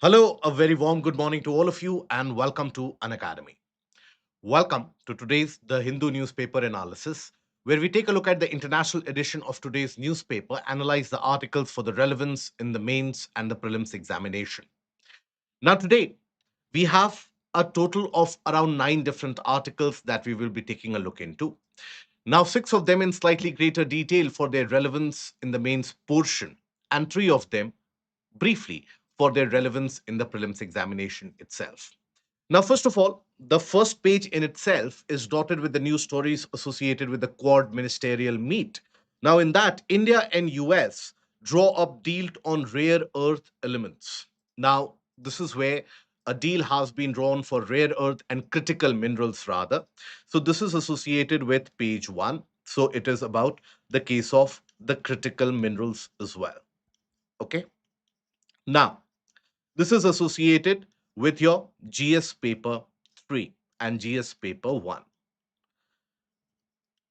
Hello, a very warm good morning to all of you, and welcome to Unacademy. Welcome to today's The Hindu newspaper analysis, where we take a look at the international edition of today's newspaper, analyze the articles for the relevance in the mains and the prelims examination. Now, today, we have a total of around 9 different articles that we will be taking a look into. Now, 6 of them in slightly greater detail for their relevance in the mains portion, and 3 of them briefly for their relevance in the prelims examination itself. Now, first of all, the first page in itself is dotted with the news stories associated with the Quad ministerial meet. Now, in that, India and US draw up deal on rare earth elements. Now, this is where a deal has been drawn for rare earth and critical minerals, rather. So, this is associated with page 1. So, it is about the case of the critical minerals as well. Okay. Now, this is associated with your GS paper 3 and GS paper 1.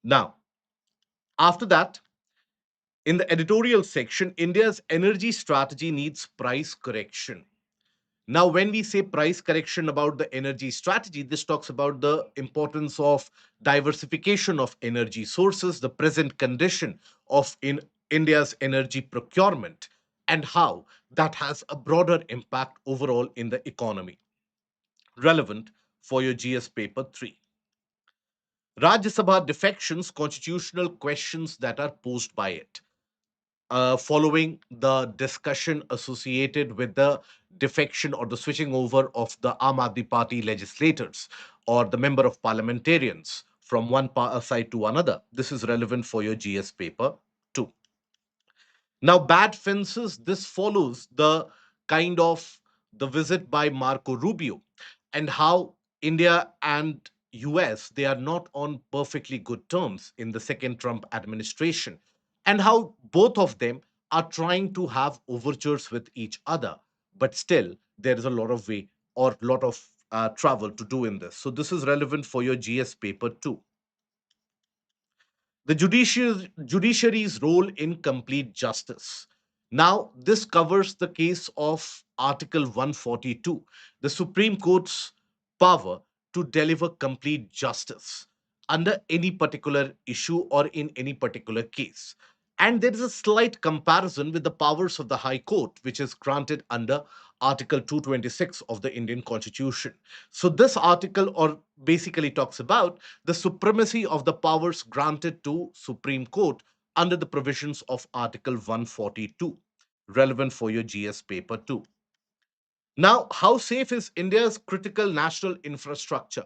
Now, after that, in the editorial section, India's energy strategy needs price correction. Now, when we say price correction about the energy strategy, this talks about the importance of diversification of energy sources, the present condition of in India's energy procurement, and how that has a broader impact overall in the economy. Relevant for your GS paper 3. Rajya Sabha defections, constitutional questions that are posed by it. Following the discussion associated with the defection or the switching over of the Aam Aadmi Party legislators or the member of parliamentarians from one side to another. This is relevant for your GS paper 2. Now, bad fences, this follows the kind of the visit by Marco Rubio and how India and US they are not on perfectly good terms in the second Trump administration, and how both of them are trying to have overtures with each other, but still there is a lot of way or lot of travel to do in this. So this is relevant for your GS paper too. The judiciary's role in complete justice. Now, this covers the case of Article 142, the Supreme Court's power to deliver complete justice under any particular issue or in any particular case. And there is a slight comparison with the powers of the High Court, which is granted under Article 226 of the Indian Constitution. So, this article or basically talks about the supremacy of the powers granted to Supreme Court under the provisions of Article 142, relevant for your GS paper 2. Now, how safe is India's critical national infrastructure?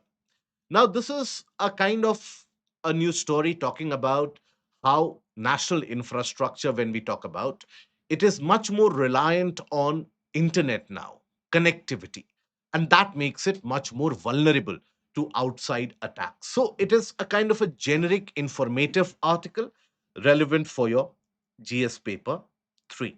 Now, this is a kind of a new story talking about how national infrastructure, when we talk about, it is much more reliant on internet now, connectivity, and that makes it much more vulnerable to outside attacks. So, it is a kind of a generic informative article relevant for your GS paper 3.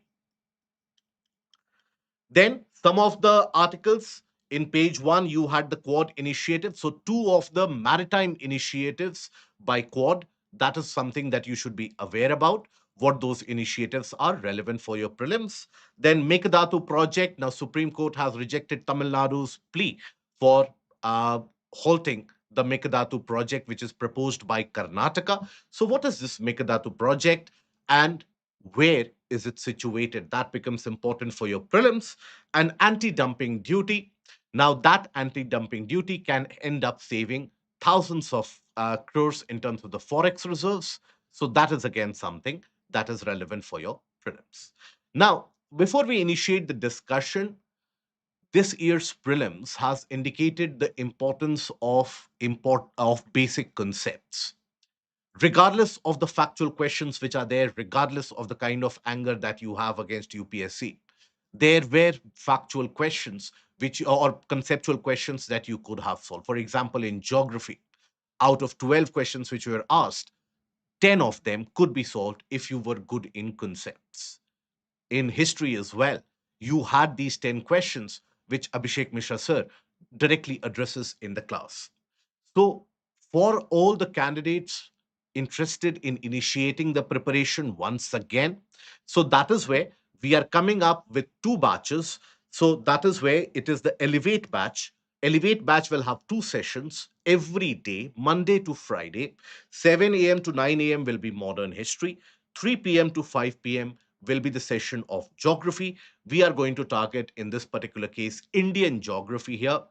Then some of the articles in page 1, you had the Quad initiative. So, two of the maritime initiatives by Quad, that is something that you should be aware about. What those initiatives are relevant for your prelims. Then Mekedatu Project. Now, Supreme Court has rejected Tamil Nadu's plea for halting the Mekedatu Project, which is proposed by Karnataka. So, what is this Mekedatu Project? And where is it situated? That becomes important for your prelims. And anti-dumping duty. Now, that anti-dumping duty can end up saving thousands of crores in terms of the forex reserves. So that is again something that is relevant for your prelims. Now, before we initiate the discussion, this year's prelims has indicated the importance of basic concepts, regardless of the factual questions which are there, regardless of the kind of anger that you have against UPSC. There were factual questions which or conceptual questions that you could have solved. For example, in geography, out of 12 questions which were asked, 10 of them could be solved if you were good in concepts. In history as well, you had these 10 questions which Abhishek Mishra sir directly addresses in the class. So, for all the candidates interested in initiating the preparation once again, so that is where we are coming up with two batches. So that is where it is the Elevate batch. Elevate batch will have two sessions every day, Monday to Friday. 7 a.m. to 9 a.m. will be modern history. 3 p.m. to 5 p.m. will be the session of geography. We are going to target, in this particular case, Indian geography here,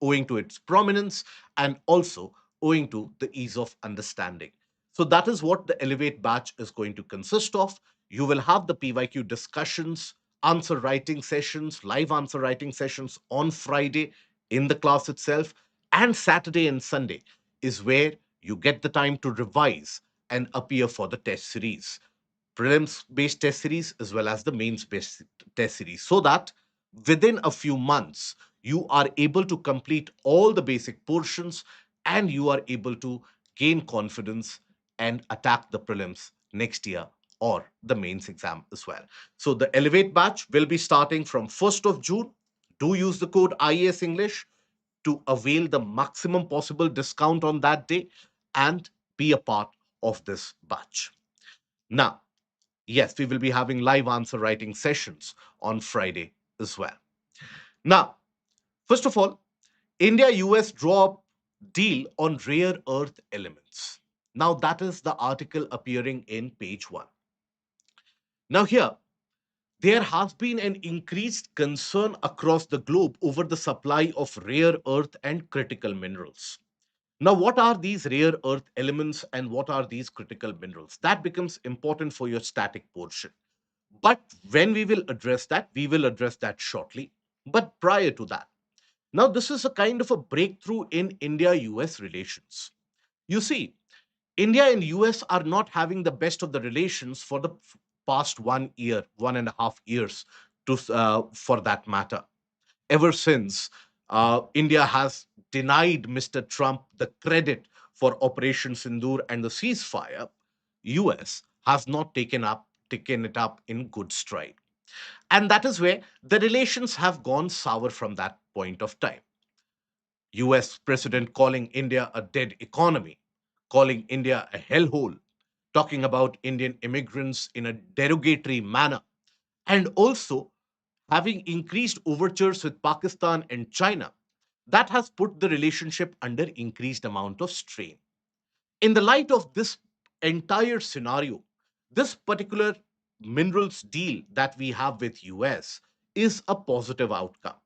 owing to its prominence and also owing to the ease of understanding. So that is what the Elevate batch is going to consist of. You will have the PYQ discussions, answer writing sessions, live answer writing sessions on Friday in the class itself, and Saturday and Sunday is where you get the time to revise and appear for the test series, prelims based test series as well as the mains based test series, so that within a few months you are able to complete all the basic portions and you are able to gain confidence and attack the prelims next year or the mains exam as well. So the Elevate batch will be starting from 1st of June. Do use the code IAS English to avail the maximum possible discount on that day and be a part of this batch. Now, yes, we will be having live answer writing sessions on Friday as well. Now, first of all, India US draw up deal on rare earth elements. Now, that is the article appearing in page one. Now, here, there has been an increased concern across the globe over the supply of rare earth and critical minerals. Now, what are these rare earth elements and what are these critical minerals? That becomes important for your static portion. But when we will address that shortly. But prior to that, now this is a kind of a breakthrough in India US relations. You see, India and US are not having the best of the relations for the past 1 year, 1.5 years, for that matter. Ever since India has denied Mr. Trump the credit for Operation Sindoor and the ceasefire, US has not taken it up in good stride. And that is where the relations have gone sour from that point of time. US president calling India a dead economy, calling India a hellhole, talking about Indian immigrants in a derogatory manner, and also having increased overtures with Pakistan and China. That has put the relationship under increased amount of strain. In the light of this entire scenario, this particular minerals deal that we have with US is a positive outcome.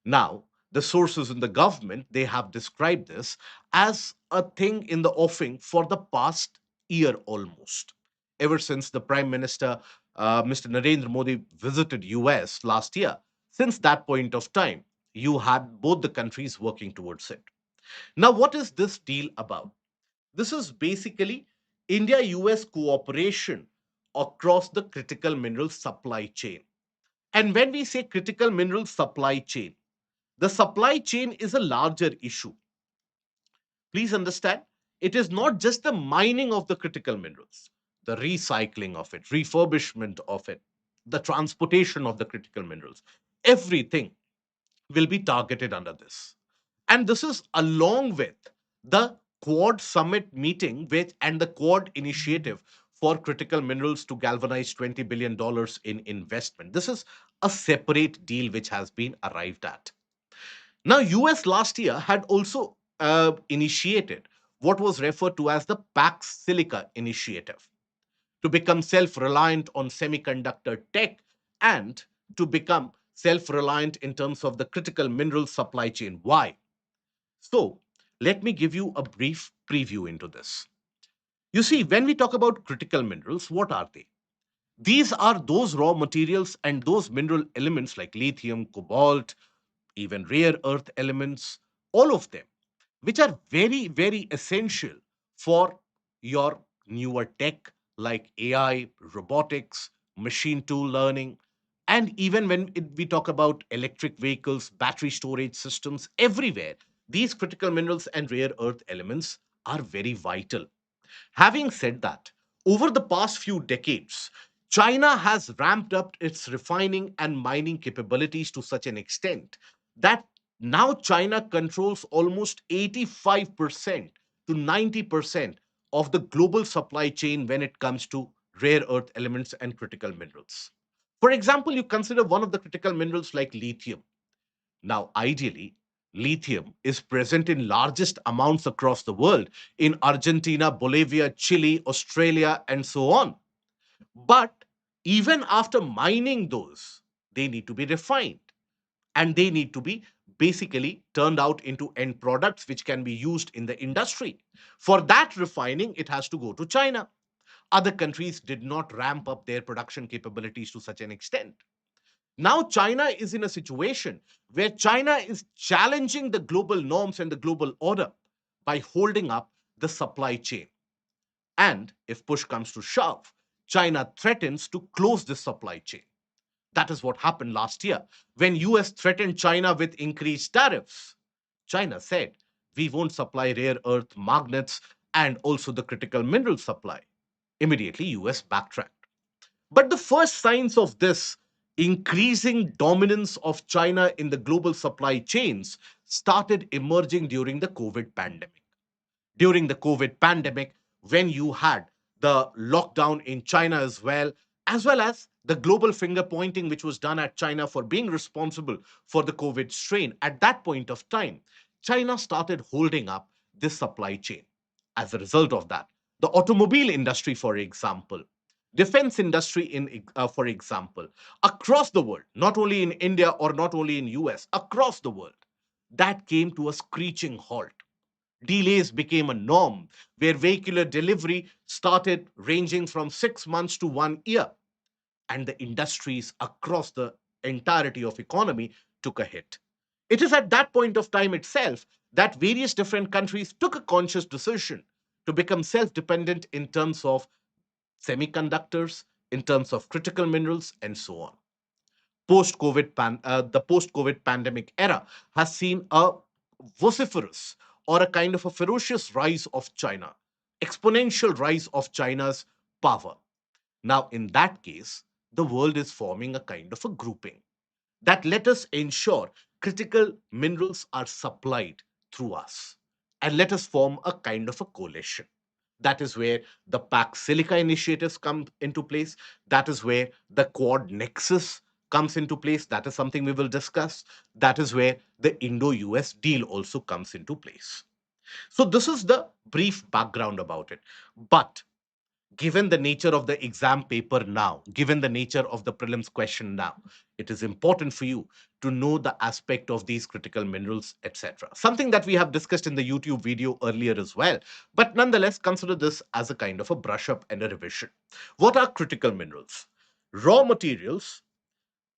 Now, the sources in the government, they have described this as a thing in the offing for the past year almost. Ever since the Prime Minister, Mr. Narendra Modi, visited US last year, since that point of time, you had both the countries working towards it. Now, what is this deal about? This is basically India US cooperation across the critical mineral supply chain. And when we say critical mineral supply chain, the supply chain is a larger issue. Please understand, it is not just the mining of the critical minerals, the recycling of it, refurbishment of it, the transportation of the critical minerals. Everything will be targeted under this. And this is along with the Quad Summit meeting with and the Quad initiative for critical minerals to galvanize $20 billion in investment. This is a separate deal which has been arrived at. Now, US last year had also initiated what was referred to as the Pax Silica initiative to become self reliant on semiconductor tech and to become self reliant in terms of the critical mineral supply chain. Why? So, let me give you a brief preview into this. You see, when we talk about critical minerals, what are they? These are those raw materials and those mineral elements like lithium, cobalt, even rare earth elements, all of them, which are very, very essential for your newer tech like AI, robotics, machine tool learning, and even when we talk about electric vehicles, battery storage systems, everywhere, these critical minerals and rare earth elements are very vital. Having said that, over the past few decades, China has ramped up its refining and mining capabilities to such an extent that now China controls almost 85% to 90% of the global supply chain when it comes to rare earth elements and critical minerals. For example, you consider one of the critical minerals like lithium. Now, ideally, lithium is present in largest amounts across the world in Argentina, Bolivia, Chile, Australia, and so on. But even after mining those, they need to be refined and they need to be basically turned out into end products which can be used in the industry. For that refining, it has to go to China. Other countries did not ramp up their production capabilities to such an extent. Now, China is in a situation where China is challenging the global norms and the global order by holding up the supply chain. And if push comes to shove, China threatens to close this supply chain. That is what happened last year when US threatened China with increased tariffs. China said, "We won't supply rare earth magnets and also the critical mineral supply." Immediately, US backtracked. But the first signs of this increasing dominance of China in the global supply chains started emerging during the COVID pandemic. During the COVID pandemic, when you had the lockdown in China as well as the global finger pointing which was done at China for being responsible for the COVID strain, at that point of time, China started holding up this supply chain. As a result of that, the automobile industry, for example, defense industry for example, across the world, not only in India or not only in US, across the world, that came to a screeching halt. Delays became a norm where vehicular delivery started ranging from 6 months to 1 year, and the industries across the entirety of economy took a hit. It is at that point of time itself that various different countries took a conscious decision to become self-dependent in terms of semiconductors, in terms of critical minerals, and so on. The post-COVID pandemic era has seen a vociferous or a kind of a ferocious rise of China, exponential rise of China's power. Now, in that case, the world is forming a kind of a grouping that let us ensure critical minerals are supplied through us. And let us form a kind of a coalition. That is where the PAC Silica initiatives come into place. That is where the Quad Nexus comes into place. That is something we will discuss. That is where the Indo US deal also comes into place. So, this is the brief background about it. But given the nature of the exam paper now, given the nature of the prelims question now, it is important for you to know the aspect of these critical minerals, etc. Something that we have discussed in the YouTube video earlier as well. But nonetheless, consider this as a kind of a brush up and a revision. What are critical minerals? Raw materials,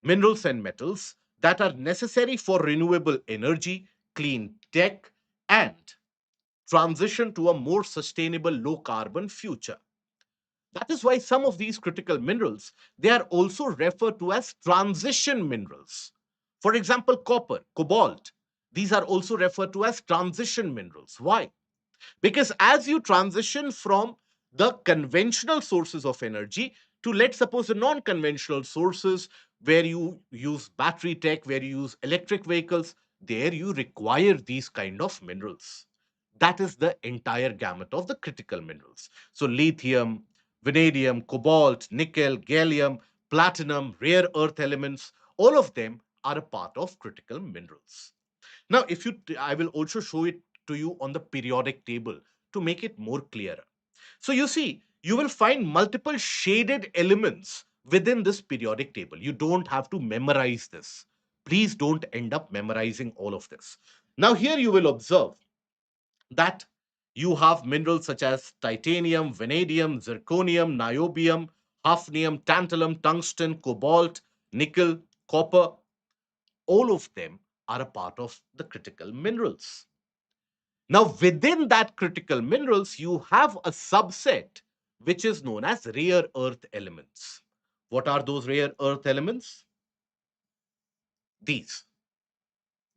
minerals and metals that are necessary for renewable energy, clean tech, and transition to a more sustainable low carbon future. That is why some of these critical minerals, they are also referred to as transition minerals. For example, copper, cobalt, these are also referred to as transition minerals. Why? Because as you transition from the conventional sources of energy to, let's suppose, the non conventional sources where you use battery tech, where you use electric vehicles, there you require these kind of minerals. That is the entire gamut of the critical minerals. So, lithium, vanadium, cobalt, nickel, gallium, platinum, rare earth elements, all of them are a part of critical minerals. Now, if you, I will also show it to you on the periodic table to make it more clearer. So you see, you will find multiple shaded elements within this periodic table. You don't have to memorize this. Please don't end up memorizing all of this. Now, here you will observe that you have minerals such as titanium, vanadium, zirconium, niobium, hafnium, tantalum, tungsten, cobalt, nickel, copper. All of them are a part of the critical minerals. Now, within that critical minerals, you have a subset which is known as rare earth elements. What are those rare earth elements? These.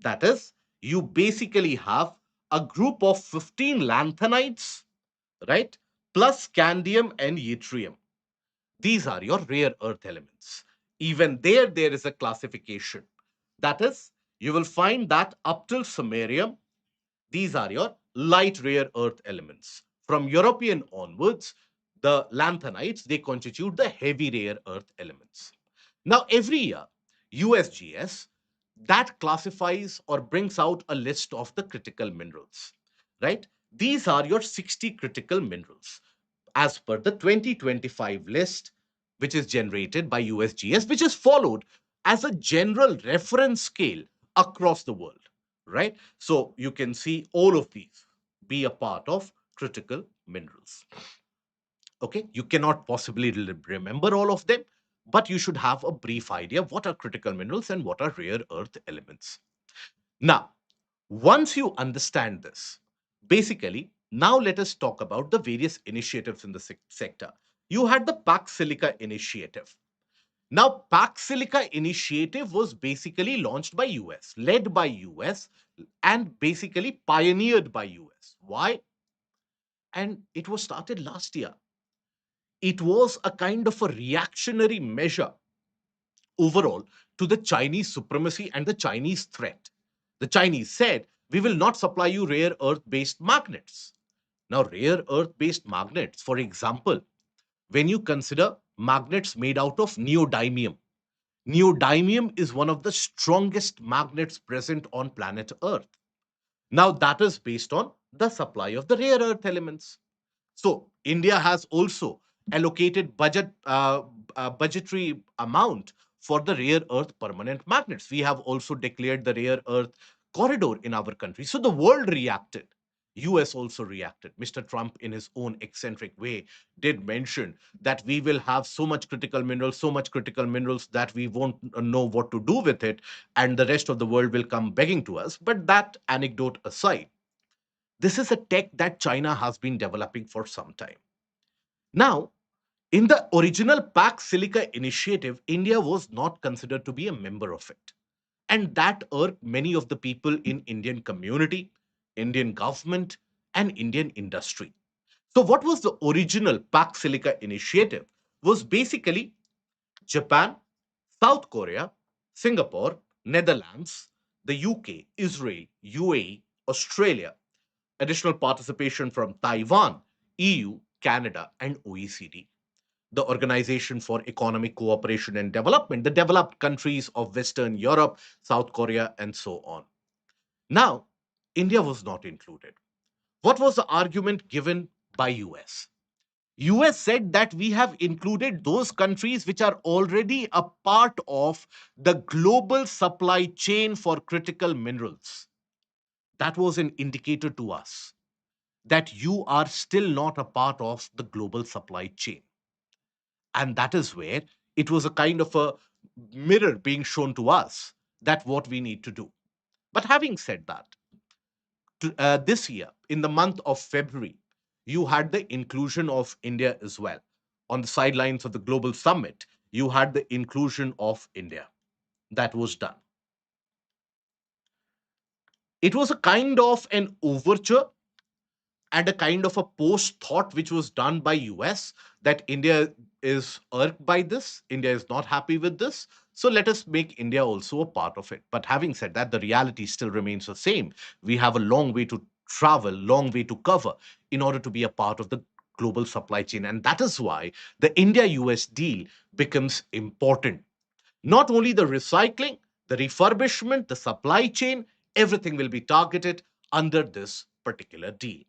That is, you basically have a group of 15 lanthanides, right? Plus scandium and yttrium. These are your rare earth elements. Even there is a classification. That is, you will find that up till samarium, these are your light rare earth elements. From European onwards, the lanthanides, they constitute the heavy rare earth elements. Now, every year, USGS that classifies or brings out a list of the critical minerals, right? These are your 60 critical minerals as per the 2025 list, which is generated by USGS, which is followed as a general reference scale across the world, right? So you can see all of these be a part of critical minerals. Okay, you cannot possibly remember all of them, but you should have a brief idea of what are critical minerals and what are rare earth elements. Now, once you understand this, basically, now let us talk about the various initiatives in the sector. You had the Pax Silica initiative. Now, Pax Silica initiative was basically launched by US, led by US, and basically pioneered by US. Why? And it was started last year. It was a kind of a reactionary measure overall to the Chinese supremacy and the Chinese threat. The Chinese said, we will not supply you rare earth based magnets. Now, rare earth based magnets, for example, when you consider magnets made out of neodymium, neodymium is one of the strongest magnets present on planet Earth. Now, that is based on the supply of the rare earth elements. So India has also allocated budgetary amount for the rare earth permanent magnets. We have also declared the rare earth corridor in our country. So the world reacted. US also reacted. Mr. Trump, in his own eccentric way, did mention that we will have so much critical minerals, so much critical minerals that we won't know what to do with it, and the rest of the world will come begging to us. But that anecdote aside, this is a tech that China has been developing for some time. Now, in the original Pax Silica initiative, India was not considered to be a member of it. And that irked many of the people in Indian community, Indian government, and Indian industry. So, what was the original Pax Silica initiative? Was basically Japan, South Korea, Singapore, Netherlands, the UK, Israel, UAE, Australia, additional participation from Taiwan, EU, Canada, and OECD, the Organization for Economic Cooperation and Development, the developed countries of Western Europe, South Korea, and so on. Now, India was not included. What was the argument given by US? US said that we have included those countries which are already a part of the global supply chain for critical minerals. That was an indicator to us that you are still not a part of the global supply chain. And that is where it was a kind of a mirror being shown to us that what we need to do. But having said that, this year, in the month of February, you had the inclusion of India as well. On the sidelines of the global summit, you had the inclusion of India. That was done. It was a kind of an overture and a kind of a post thought which was done by US that India is irked by this, India is not happy with this, so let us make India also a part of it. But having said that, the reality still remains the same. We have a long way to travel, long way to cover in order to be a part of the global supply chain, and that is why the India US deal becomes important. Not only the recycling, the refurbishment, the supply chain, everything will be targeted under this particular deal.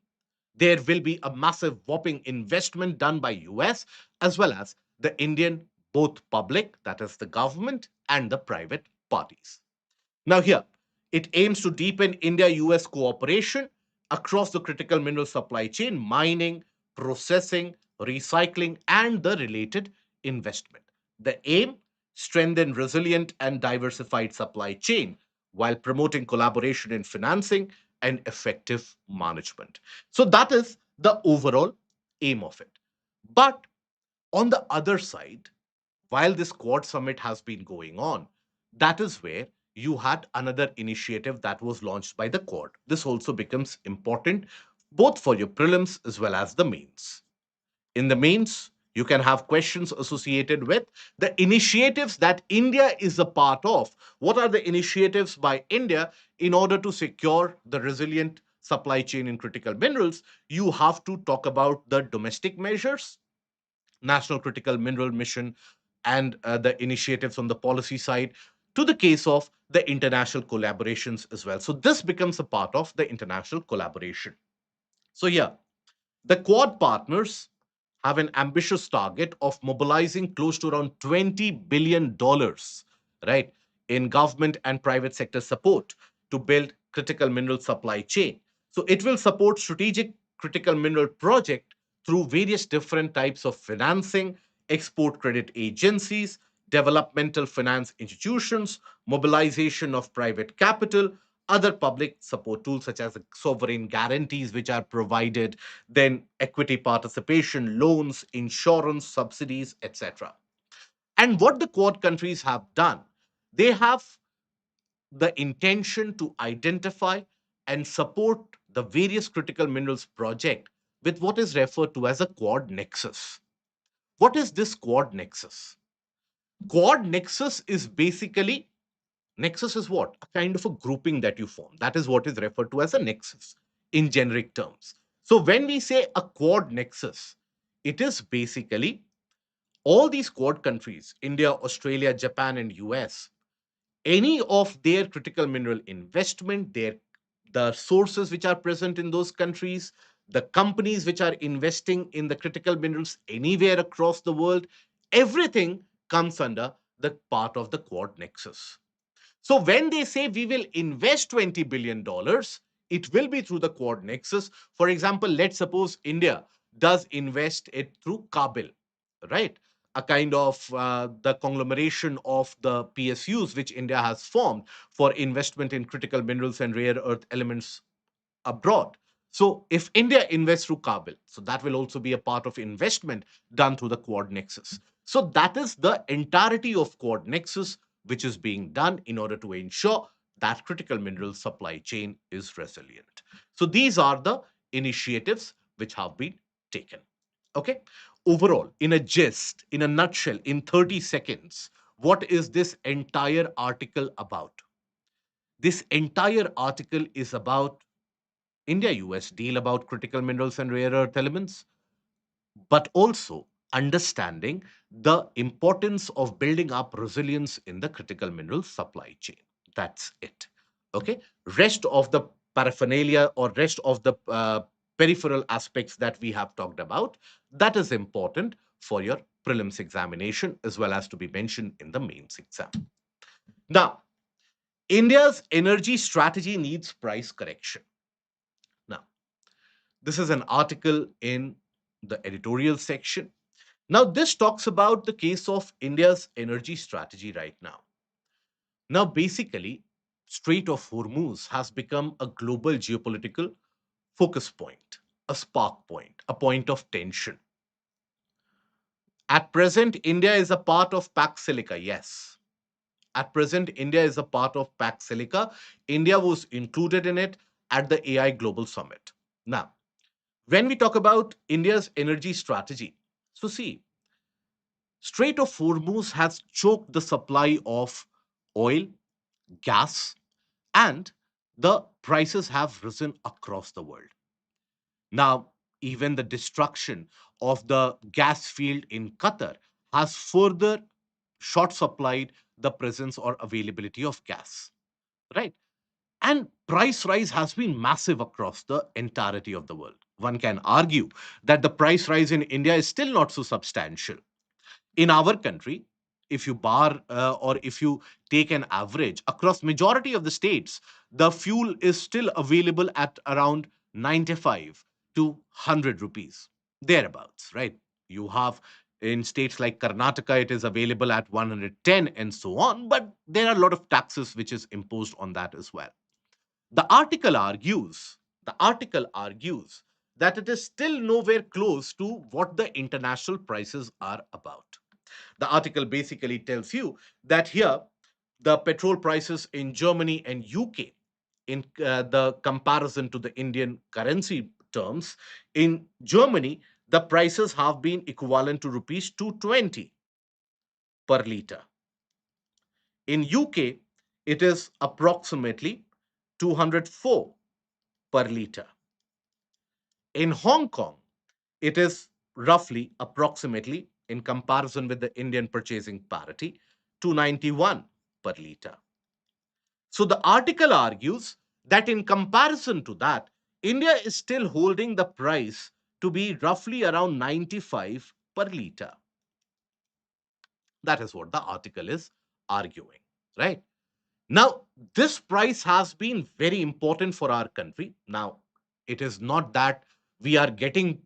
There will be a massive whopping investment done by US as well as the Indian, both public, that is the government, and the private parties. Now, here, it aims to deepen India US cooperation across the critical mineral supply chain, mining, processing, recycling, and the related investment. The aim, strengthen resilient and diversified supply chain while promoting collaboration in financing and effective management. So, that is the overall aim of it. But on the other side, while this Quad Summit has been going on, that is where you had another initiative that was launched by the Quad. This also becomes important both for your prelims as well as the mains. In the mains, you can have questions associated with the initiatives that India is a part of. What are the initiatives by India in order to secure the resilient supply chain in critical minerals? You have to talk about the domestic measures, National Critical Mineral Mission, and the initiatives on the policy side, to the case of the international collaborations as well. So this becomes a part of the international collaboration. So yeah, the Quad partners have an ambitious target of mobilizing close to around $20 billion, right, in government and private sector support to build critical mineral supply chain. So it will support strategic critical mineral project through various different types of financing, export credit agencies, developmental finance institutions, mobilization of private capital, other public support tools such as sovereign guarantees which are provided, then equity participation, loans, insurance, subsidies, etc. And what the Quad countries have done, they have the intention to identify and support the various critical minerals project with what is referred to as a Quad nexus. What is this Quad nexus? Quad nexus is basically, nexus is what? A kind of a grouping that you form. That is what is referred to as a nexus in generic terms. So when we say a Quad nexus, it is basically all these Quad countries, India, Australia, Japan, and US, any of their critical mineral investment, the sources which are present in those countries, the companies which are investing in the critical minerals anywhere across the world, everything comes under the part of the Quad nexus. So when they say we will invest $20 billion, it will be through the Quad nexus. For example, let's suppose India does invest it through Kabil, right? A kind of the conglomeration of the PSUs which India has formed for investment in critical minerals and rare earth elements abroad. So if India invests through Kabul, so that will also be a part of investment done through the Quad Nexus. So that is the entirety of Quad Nexus which is being done in order to ensure that critical mineral supply chain is resilient. So these are the initiatives which have been taken. Okay. Overall, in a gist, in a nutshell, in 30 seconds, what is this entire article about? This entire article is about India US deal about critical minerals and rare earth elements, but also understanding the importance of building up resilience in the critical mineral supply chain. That's it. Okay. Rest of the paraphernalia or rest of the peripheral aspects that we have talked about, that is important for your prelims examination as well as to be mentioned in the mains exam. Now, India's energy strategy needs price correction. Now, this is an article in the editorial section. Now, this talks about the case of India's energy strategy right now. Now, basically, Strait of Hormuz has become a global geopolitical focus point, a spark point, a point of tension. At present, India is a part of Pax Silica, yes. At present, India is a part of Pax Silica. India was included in it at the AI Global Summit. Now, when we talk about India's energy strategy, so see, Strait of Hormuz has choked the supply of oil, gas, and the prices have risen across the world. Now, even the destruction of the gas field in Qatar has further short supplied the presence or availability of gas, right? And price rise has been massive across the entirety of the world. One can argue that the price rise in India is still not so substantial. In our country, if you bar or if you take an average across majority of the states, the fuel is still available at around 95 to 100 rupees, thereabouts, right? You have in states like Karnataka, it is available at 110 and so on, but there are a lot of taxes which is imposed on that as well. The article argues that it is still nowhere close to what the international prices are about. The article basically tells you that here the petrol prices in Germany and UK, in the comparison to the Indian currency terms, in Germany the prices have been equivalent to rupees 220 per liter. In UK it is approximately 204 per liter. In Hong Kong it is roughly approximately in comparison with the Indian purchasing parity, 291 per liter. So the article argues that in comparison to that, India is still holding the price to be roughly around 95 per liter. That is what the article is arguing, right? Now, this price has been very important for our country. Now, it is not that we are getting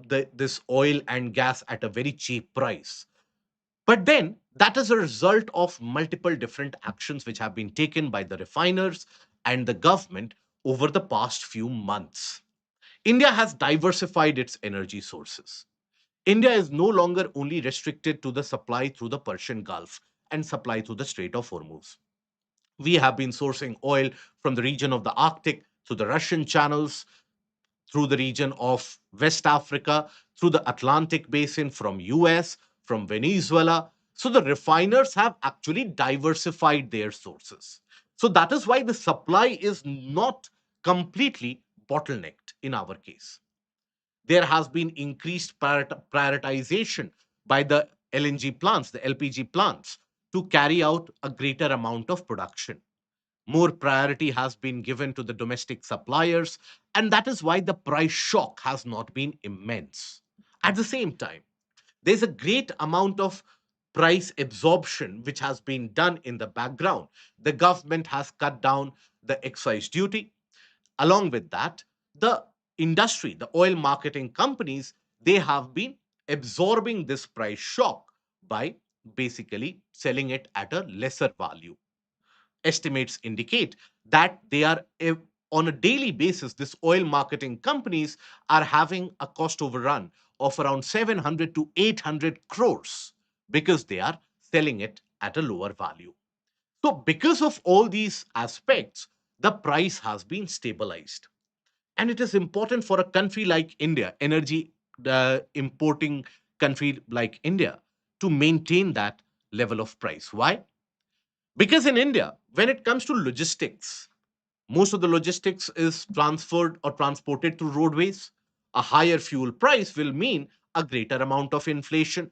this oil and gas at a very cheap price. But then that is a result of multiple different actions which have been taken by the refiners and the government over the past few months. India has diversified its energy sources. India is no longer only restricted to the supply through the Persian Gulf and supply through the Strait of Hormuz. We have been sourcing oil from the region of the Arctic through the Russian channels, through the region of West Africa, through the Atlantic basin, from US, from Venezuela. So the refiners have actually diversified their sources. So that is why the supply is not completely bottlenecked in our case. There has been increased prioritization by the LNG plants, the LPG plants, to carry out a greater amount of production. More priority has been given to the domestic suppliers, and that is why the price shock has not been immense. At the same time, there's a great amount of price absorption which has been done in the background. The government has cut down the excise duty. Along with that, the industry, the oil marketing companies, they have been absorbing this price shock by basically selling it at a lesser value. Estimates indicate that they are on a daily basis, this oil marketing companies are having a cost overrun of around 700 to 800 crores because they are selling it at a lower value. So because of all these aspects, the price has been stabilized. And it is important for a country like India, energy importing country like India, to maintain that level of price. Why? Because in India, when it comes to logistics, most of the logistics is transferred or transported through roadways. A higher fuel price will mean a greater amount of inflation.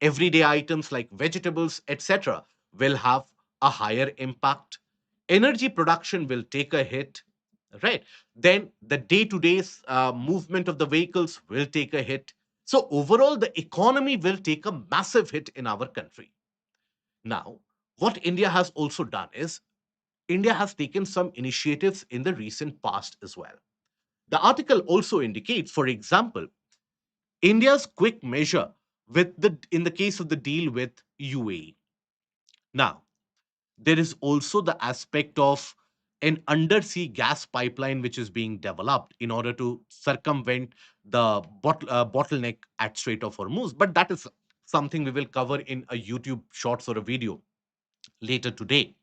Everyday items like vegetables, etc., will have a higher impact. Energy production will take a hit, right? Then the day to day movement of the vehicles will take a hit. So, overall, the economy will take a massive hit in our country. Now, what India has also done is India has taken some initiatives in the recent past as well. The article also indicates, for example, India's quick measure with the in the case of the deal with UAE. Now, there is also the aspect of an undersea gas pipeline which is being developed in order to circumvent the bottleneck at Strait of Hormuz. But that is something we will cover in a YouTube shorts or a video later today.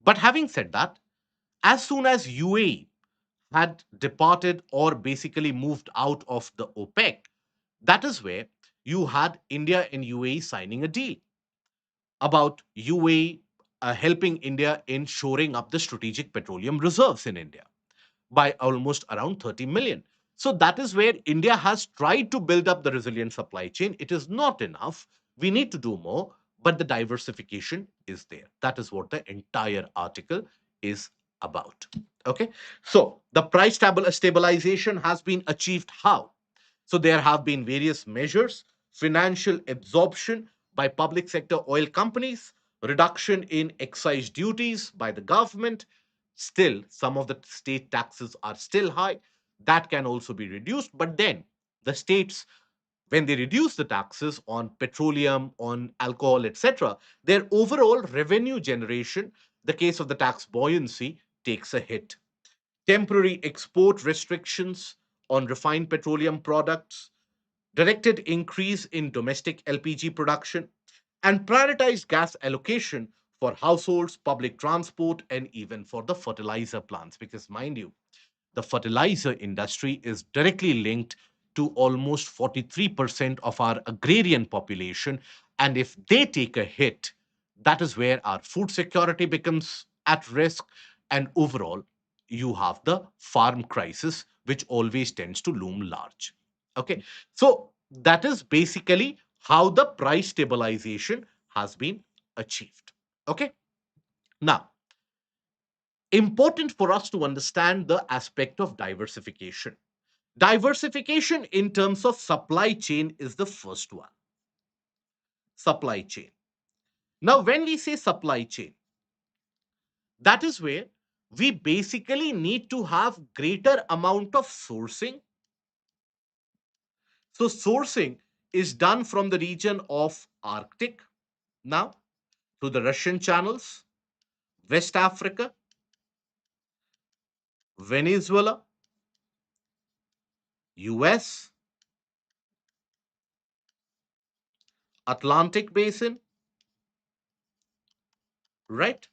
But having said that, as soon as UAE had departed or basically moved out of the OPEC, that is where you had India and UAE signing a deal about UAE helping India in shoring up the strategic petroleum reserves in India by almost around 30 million. So that is where India has tried to build up the resilient supply chain. It is not enough. We need to do more, but the diversification is there. That is what the entire article is about. Okay. So the price stabilization has been achieved how? So there have been various measures: financial absorption by public sector oil companies, reduction in excise duties by the government. Still, some of the state taxes are still high. That can also be reduced. But then the states, when they reduce the taxes on petroleum, on alcohol, etc., their overall revenue generation, the case of the tax buoyancy, takes a hit. Temporary export restrictions on refined petroleum products, directed increase in domestic LPG production, and prioritized gas allocation for households, public transport, and even for the fertilizer plants. Because, mind you, the fertilizer industry is directly linked to almost 43% of our agrarian population. And if they take a hit, that is where our food security becomes at risk. And overall, you have the farm crisis, which always tends to loom large. Okay. So that is basically how the price stabilization has been achieved. Okay. Now, important for us to understand the aspect of diversification. Diversification in terms of supply chain is the first one. Supply chain. Now, when we say supply chain, that is where we basically need to have greater amount of sourcing. So sourcing is done from the region of Arctic now, through the Russian channels, West Africa, Venezuela, US, Atlantic basin, right?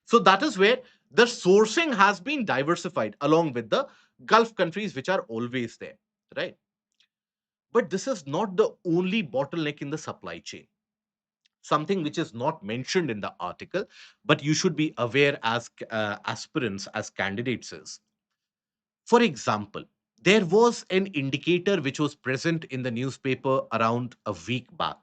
So that is where the sourcing has been diversified along with the Gulf countries, which are always there, right? But this is not the only bottleneck in the supply chain. Something which is not mentioned in the article, but you should be aware as aspirants, as candidates is. For example, there was an indicator which was present in the newspaper around a week back.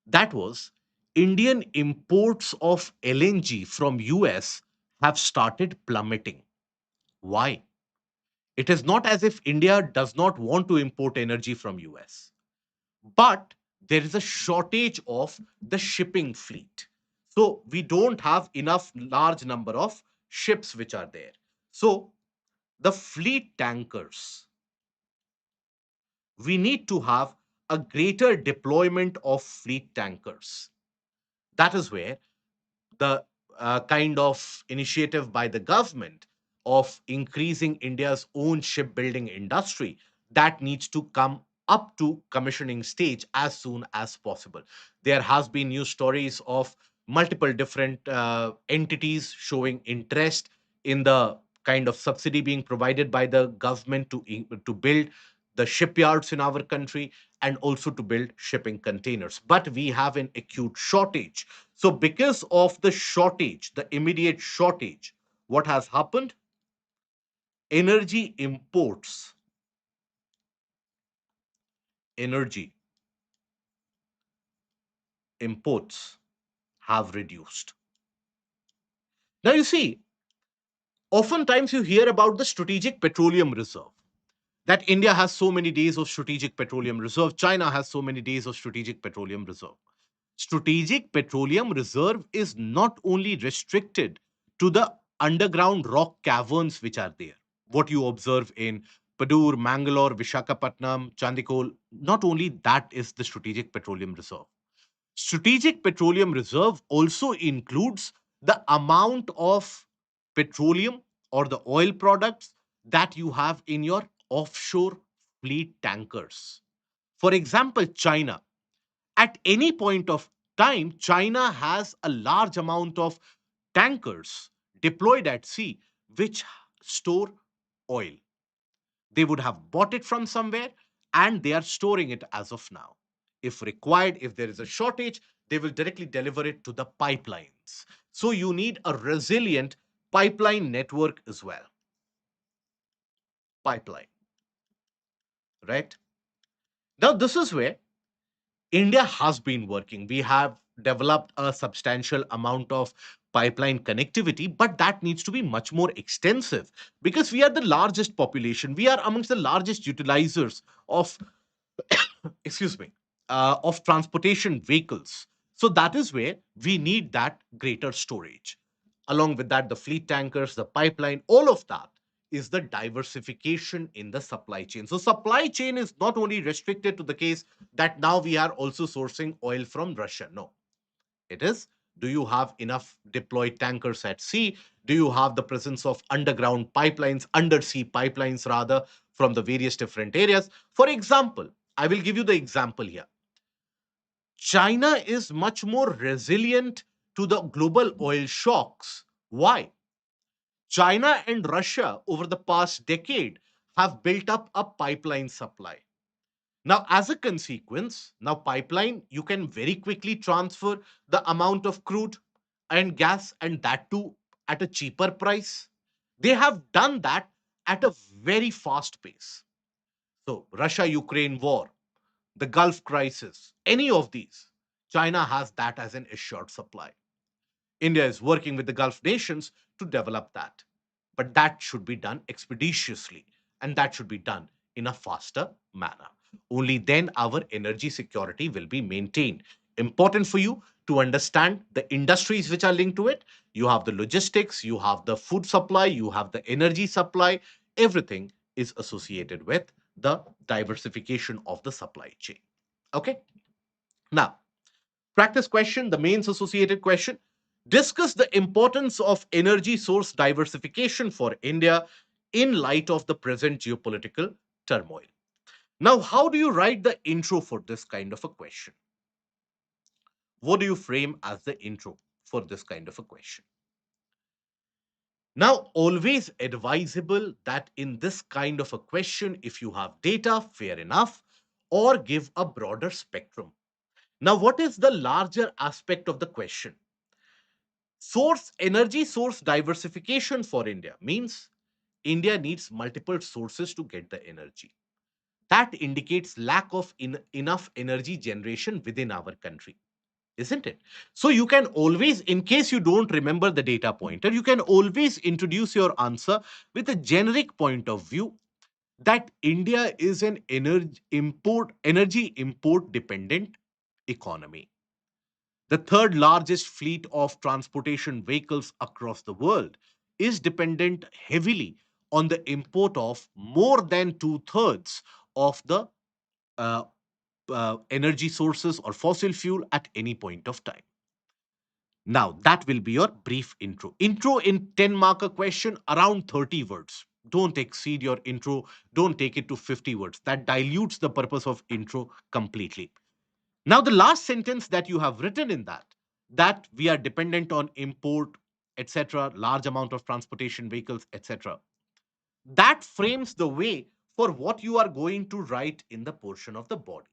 That was Indian imports of LNG from US have started plummeting. Why? It is not as if India does not want to import energy from US, but there is a shortage of the shipping fleet. So we don't have enough large number of ships which are there. So the fleet tankers, we need to have a greater deployment of fleet tankers. That is where the kind of initiative by the government of increasing India's own shipbuilding industry, that needs to come up to commissioning stage as soon as possible. There has been news stories of multiple different entities showing interest in the kind of subsidy being provided by the government to build the shipyards in our country and also to build shipping containers. But we have an acute shortage. So, because of the shortage, the immediate shortage, what has happened? Energy imports, energy imports have reduced. Now, you see, oftentimes you hear about the strategic petroleum reserve, that India has so many days of strategic petroleum reserve, China has so many days of strategic petroleum reserve. Strategic petroleum reserve is not only restricted to the underground rock caverns which are there. What you observe in Padur, Mangalore, Vishakhapatnam, Chandikol, not only that is the strategic petroleum reserve. Strategic petroleum reserve also includes the amount of petroleum or the oil products that you have in your offshore fleet tankers. For example, China, at any point of time, China has a large amount of tankers deployed at sea which store oil. They would have bought it from somewhere and they are storing it as of now. If required, if there is a shortage, they will directly deliver it to the pipelines. So you need a resilient pipeline network as well. Pipeline, right? Now, this is where India has been working. We have developed a substantial amount of pipeline connectivity, but that needs to be much more extensive because we are the largest population. We are amongst the largest utilizers of, excuse me, of transportation vehicles. So that is where we need that greater storage. Along with that, the fleet tankers, the pipeline, all of that is the diversification in the supply chain. So supply chain is not only restricted to the case that now we are also sourcing oil from Russia. No, it is, do you have enough deployed tankers at sea? Do you have the presence of underground pipelines, undersea pipelines rather, from the various different areas? For example, I will give you the example here. China is much more resilient to the global oil shocks. Why? China and Russia over the past decade have built up a pipeline supply. Now, as a consequence, now pipeline, you can very quickly transfer the amount of crude and gas, and that too at a cheaper price. They have done that at a very fast pace. So, Russia Ukraine war, the Gulf crisis, any of these, China has that as an assured supply. India is working with the Gulf nations to develop that. But that should be done expeditiously, and that should be done in a faster manner. Only then our energy security will be maintained. Important for you to understand the industries which are linked to it. You have the logistics, you have the food supply, you have the energy supply. Everything is associated with the diversification of the supply chain. Okay. Now, practice question, the mains associated question. Discuss the importance of energy source diversification for India in light of the present geopolitical turmoil. Now, how do you write the intro for this kind of a question? What do you frame as the intro for this kind of a question? Now, always advisable that in this kind of a question, if you have data, fair enough, or give a broader spectrum. Now, what is the larger aspect of the question? Source energy source diversification for India means India needs multiple sources to get the energy. That indicates lack of enough energy generation within our country, isn't it? So you can always, in case you don't remember the data pointer, you can always introduce your answer with a generic point of view that India is an energy import dependent economy. The third largest fleet of transportation vehicles across the world is dependent heavily on the import of more than two-thirds of the uh, energy sources or fossil fuel at any point of time. Now, that will be your brief intro. Intro in 10 marker question around 30 words. Don't exceed your intro. Don't take it to 50 words. That dilutes the purpose of intro completely. Now, the last sentence that you have written in that we are dependent on import, etc., large amount of transportation vehicles, etc., that frames the way for what you are going to write in the portion of the body.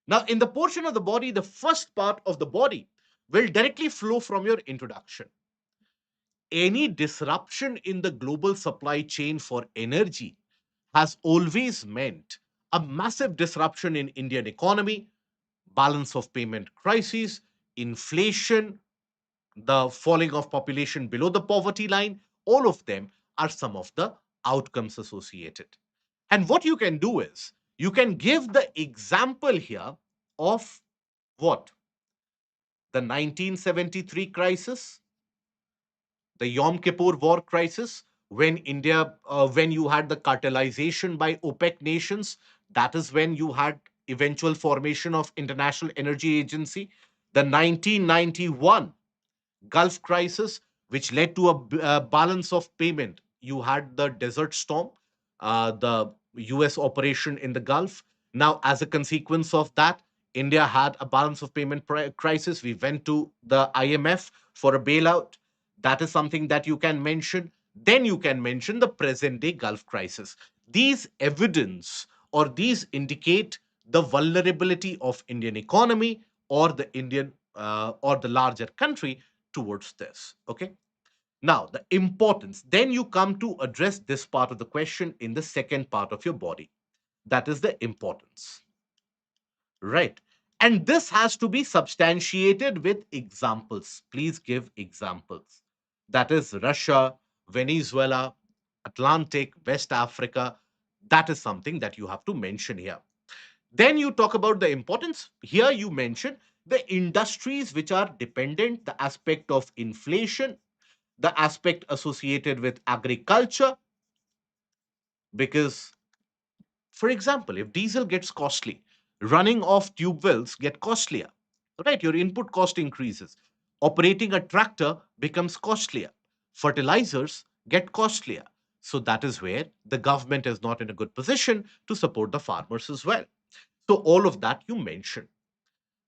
Now, in the portion of the body, the first part of the body will directly flow from your introduction. Any disruption in the global supply chain for energy has always meant a massive disruption in Indian economy, balance of payment crisis, inflation, the falling of population below the poverty line, all of them are some of the outcomes associated. And what you can do is you can give the example here of what? The 1973 crisis, the Yom Kippur War crisis, when you had the cartelization by OPEC nations, that is when you had eventual formation of International Energy Agency, the 1991 Gulf crisis, which led to a balance of payment. You had the Desert Storm, the US operation in the Gulf. Now, as a consequence of that, India had a balance of payment crisis. We went to the IMF for a bailout. That is something that you can mention. Then you can mention the present day Gulf crisis. These evidence or these indicate the vulnerability of Indian economy or the Indian or the larger country towards this. Okay. Now, the importance. Then you come to address this part of the question in the second part of your body. That is the importance. Right. And this has to be substantiated with examples. Please give examples. That is Russia, Venezuela, Atlantic, West Africa. That is something that you have to mention here. Then you talk about the importance. Here you mention the industries which are dependent, the aspect of inflation, the aspect associated with agriculture, because, for example, if diesel gets costly, running off tube wells get costlier, right? Your input cost increases. Operating a tractor becomes costlier. Fertilizers get costlier. So that is where the government is not in a good position to support the farmers as well. So all of that you mention.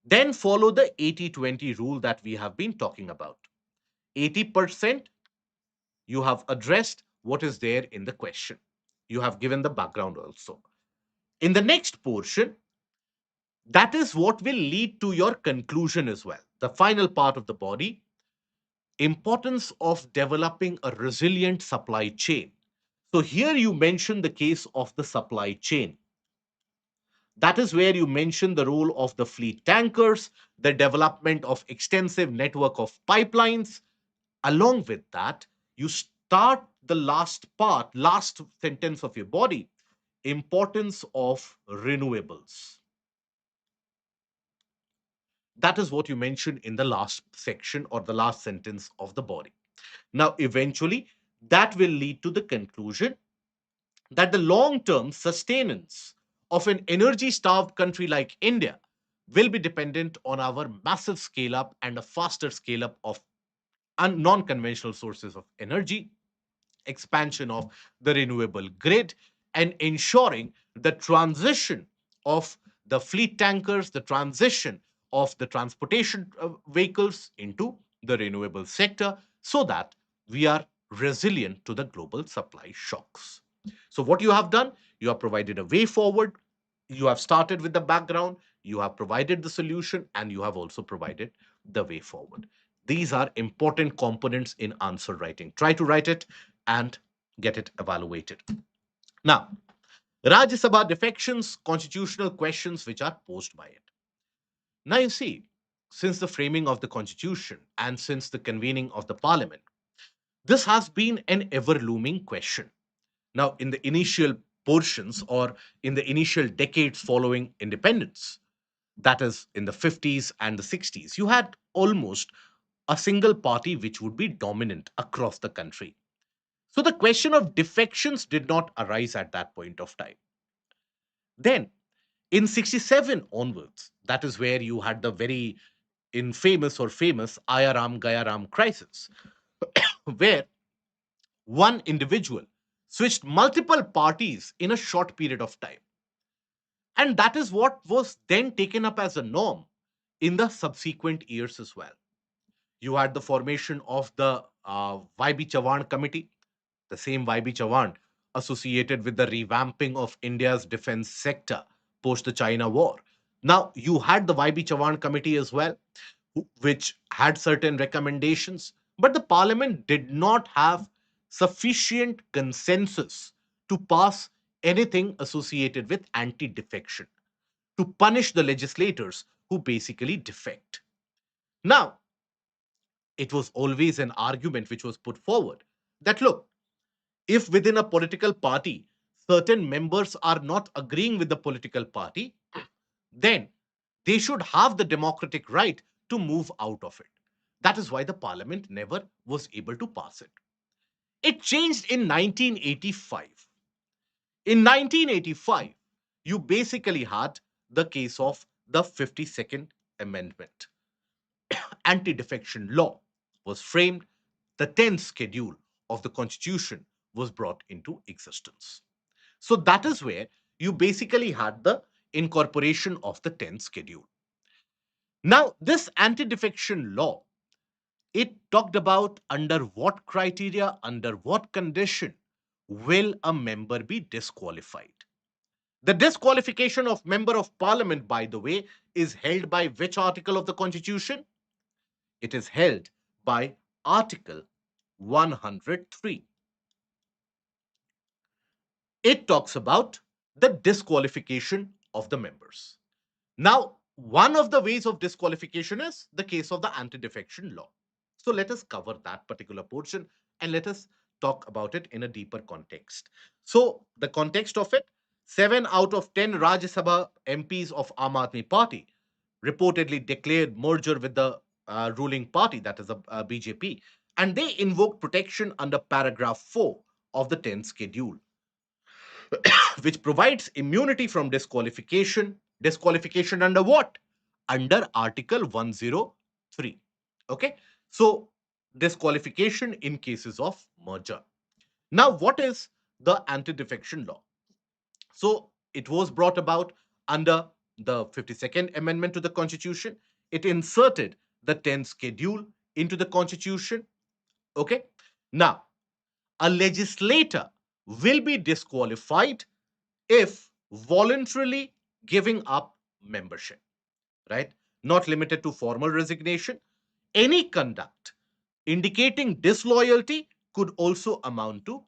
Then follow the 80-20 rule that we have been talking about. 80% you have addressed what is there in the question. You have given the background also. In the next portion, that is what will lead to your conclusion as well. The final part of the body, importance of developing a resilient supply chain. So here you mention the case of the supply chain. That is where you mention the role of the fleet tankers, the development of extensive network of pipelines. Along with that, you start the last sentence of your body, importance of renewables. That is what you mentioned in the last section or the last sentence of the body. Now, eventually, that will lead to the conclusion that the long term sustenance of an energy starved country like India will be dependent on our massive scale up and a faster scale up of non conventional sources of energy, expansion of the renewable grid, and ensuring the transition of the fleet tankers, the transition of the transportation vehicles into the renewable sector so that we are resilient to the global supply shocks. So, what you have done, you have provided a way forward, you have started with the background, you have provided the solution, and you have also provided the way forward. These are important components in answer writing. Try to write it and get it evaluated. Now, Rajya Sabha defections, constitutional questions which are posed by it. Now, you see, since the framing of the constitution and since the convening of the parliament, this has been an ever looming question. Now, in the initial portions or in the initial decades following independence, that is in the 50s and the 60s, you had almost a single party which would be dominant across the country. So the question of defections did not arise at that point of time. Then, in 67 onwards, that is where you had the very infamous or famous Ayaram Gayaram crisis, where one individual switched multiple parties in a short period of time. And that is what was then taken up as a norm in the subsequent years as well. You had the formation of the YB Chavan Committee, the same YB Chavan associated with the revamping of India's defense sector post the China war. Now, you had the YB Chavan Committee as well, which had certain recommendations, but the parliament did not have sufficient consensus to pass anything associated with anti defection, to punish the legislators who basically defect. Now, it was always an argument which was put forward that look, if within a political party certain members are not agreeing with the political party, then they should have the democratic right to move out of it. That is why the parliament never was able to pass it. It changed in 1985. In 1985, you basically had the case of the 52nd Amendment. Anti defection law was framed, the 10th schedule of the Constitution was brought into existence. So that is where you basically had the incorporation of the 10th schedule. Now, this anti defection law, it talked about under what criteria, under what condition will a member be disqualified. The disqualification of member of parliament, by the way, is held by which article of the Constitution? It is held by Article 103. It talks about the disqualification of the members. Now, one of the ways of disqualification is the case of the anti defection law. So, let us cover that particular portion and let us talk about it in a deeper context. So, the context of it, 7 out of 10 Rajya Sabha MPs of Aam Aadmi Party reportedly declared merger with the ruling party, that is the BJP, and they invoked protection under paragraph 4 of the 10th schedule, which provides immunity from disqualification. Disqualification under what? Under Article 103. Okay. So, disqualification in cases of merger. Now, what is the anti defection law? So, it was brought about under the 52nd Amendment to the Constitution. It inserted the 10th schedule into the Constitution. Okay. Now, a legislator will be disqualified if voluntarily giving up membership, right? Not limited to formal resignation. Any conduct indicating disloyalty could also amount to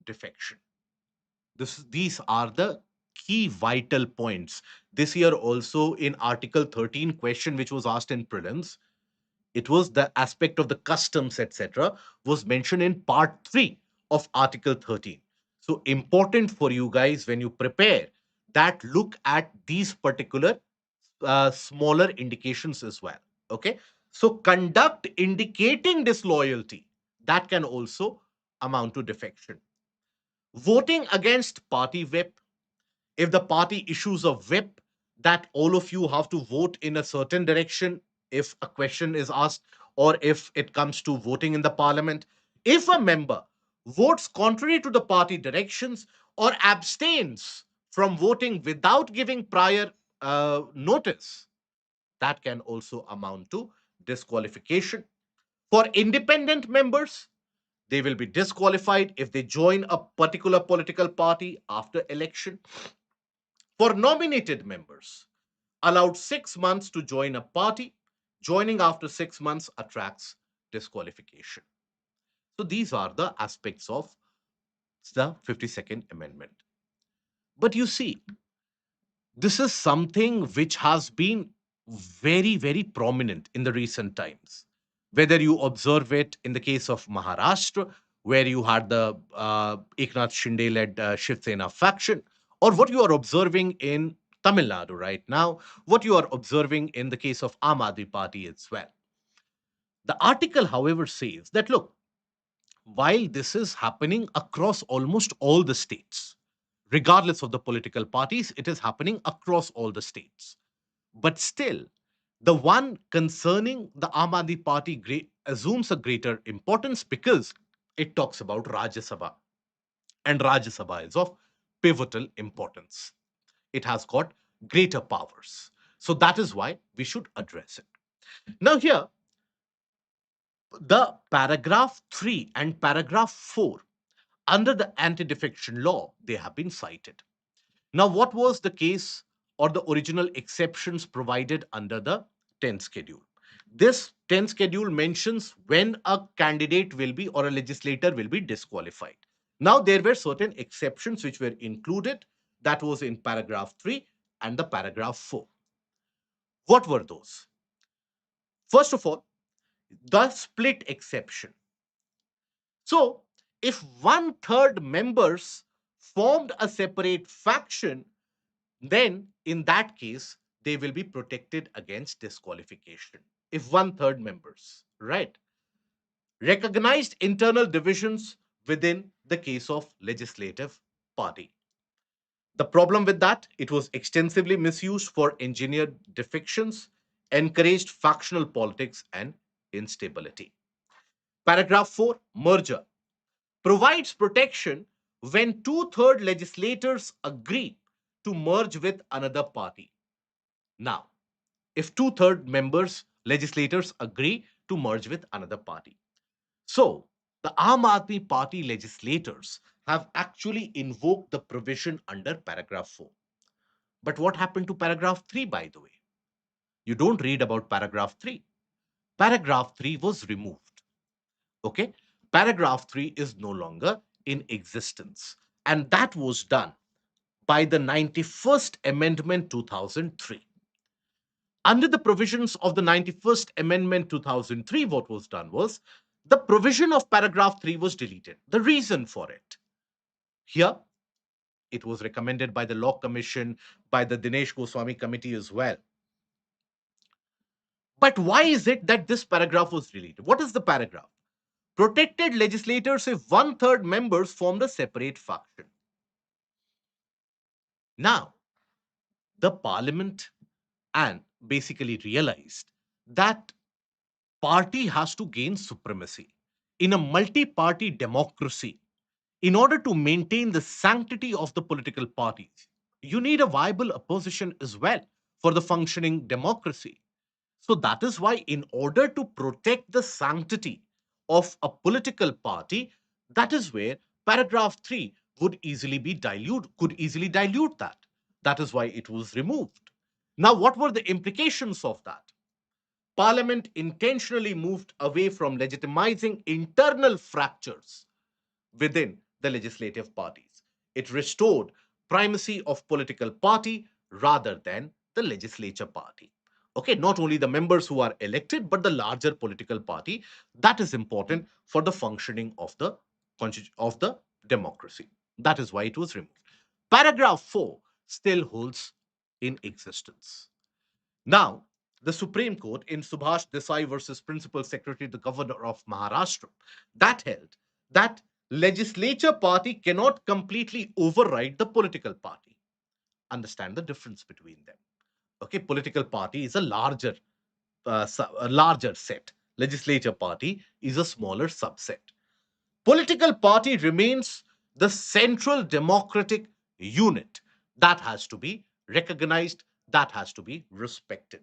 defection. These are the key vital points. This year also in Article 13 question, which was asked in prelims, it was the aspect of the customs, etc., was mentioned in part 3 of Article 13. So important for you guys when you prepare that, look at these particular smaller indications as well. Okay. So conduct indicating disloyalty, that can also amount to defection. Voting against party whip, if the party issues a whip that all of you have to vote in a certain direction, if a question is asked, or if it comes to voting in the parliament, if a member votes contrary to the party directions or abstains from voting without giving prior notice, that can also amount to disqualification. For independent members, they will be disqualified if they join a particular political party after election. For nominated members, allowed 6 months to join a party. Joining after 6 months attracts disqualification. So these are the aspects of the 52nd Amendment. But you see, this is something which has been very, very prominent in the recent times. Whether you observe it in the case of Maharashtra, where you had the Eknath Shinde led Shiv Sena faction, or what you are observing in Tamil Nadu right now, what you are observing in the case of Aam Aadmi Party as well. The article, however, says that look, while this is happening across almost all the states, regardless of the political parties, it is happening across all the states. But still, the one concerning the Aam Aadmi Party assumes a greater importance because it talks about Rajya Sabha. And Rajya Sabha is of pivotal importance. It has got greater powers. So that is why we should address it. Now, here, the paragraph 3 and paragraph 4 under the anti defection law, they have been cited. Now, what was the case or the original exceptions provided under the 10th schedule? This 10th schedule mentions when a candidate will be or a legislator will be disqualified. Now, there were certain exceptions which were included. That was in paragraph 3 and the paragraph 4. What were those? First of all, the split exception. So, if one third members formed a separate faction, then in that case, they will be protected against disqualification. If one third members, right? Recognized internal divisions within the case of legislative party. The problem with that, it was extensively misused for engineered defections, encouraged factional politics and instability. Paragraph 4, merger, provides protection when two-thirds legislators agree to merge with another party. Now, if two-thirds members, legislators agree to merge with another party. So, the Aam Aadmi Party legislators have actually invoked the provision under paragraph 4. But what happened to paragraph 3, by the way? You don't read about paragraph 3. Paragraph 3 was removed. Okay? Paragraph 3 is no longer in existence. And that was done by the 91st Amendment 2003. Under the provisions of the 91st Amendment 2003, what was done was the provision of paragraph 3 was deleted. The reason for it, here, it was recommended by the Law Commission, by the Dinesh Goswami Committee as well. But why is it that this paragraph was deleted? What is the paragraph? Protected legislators if one-third members formed a separate faction. Now, the parliament and basically realized that party has to gain supremacy. In a multi-party democracy, in order to maintain the sanctity of the political parties, you need a viable opposition as well for the functioning democracy. So that is why, in order to protect the sanctity of a political party, that is where paragraph 3 would easily be could easily dilute that. That is why it was removed. Now, what were the implications of that? Parliament intentionally moved away from legitimizing internal fractures within the legislative parties. It restored primacy of political party rather than the legislature party. Okay, not only the members who are elected, but the larger political party. That is important for the functioning of the democracy. That is why it was removed. Paragraph 4 still holds in existence. Now, the Supreme Court in Subhash Desai versus Principal Secretary, the Governor of Maharashtra, that held that legislature party cannot completely override the political party. Understand the difference between them. Okay, political party is a larger set. Legislature party is a smaller subset. Political party remains the central democratic unit that has to be recognized, that has to be respected.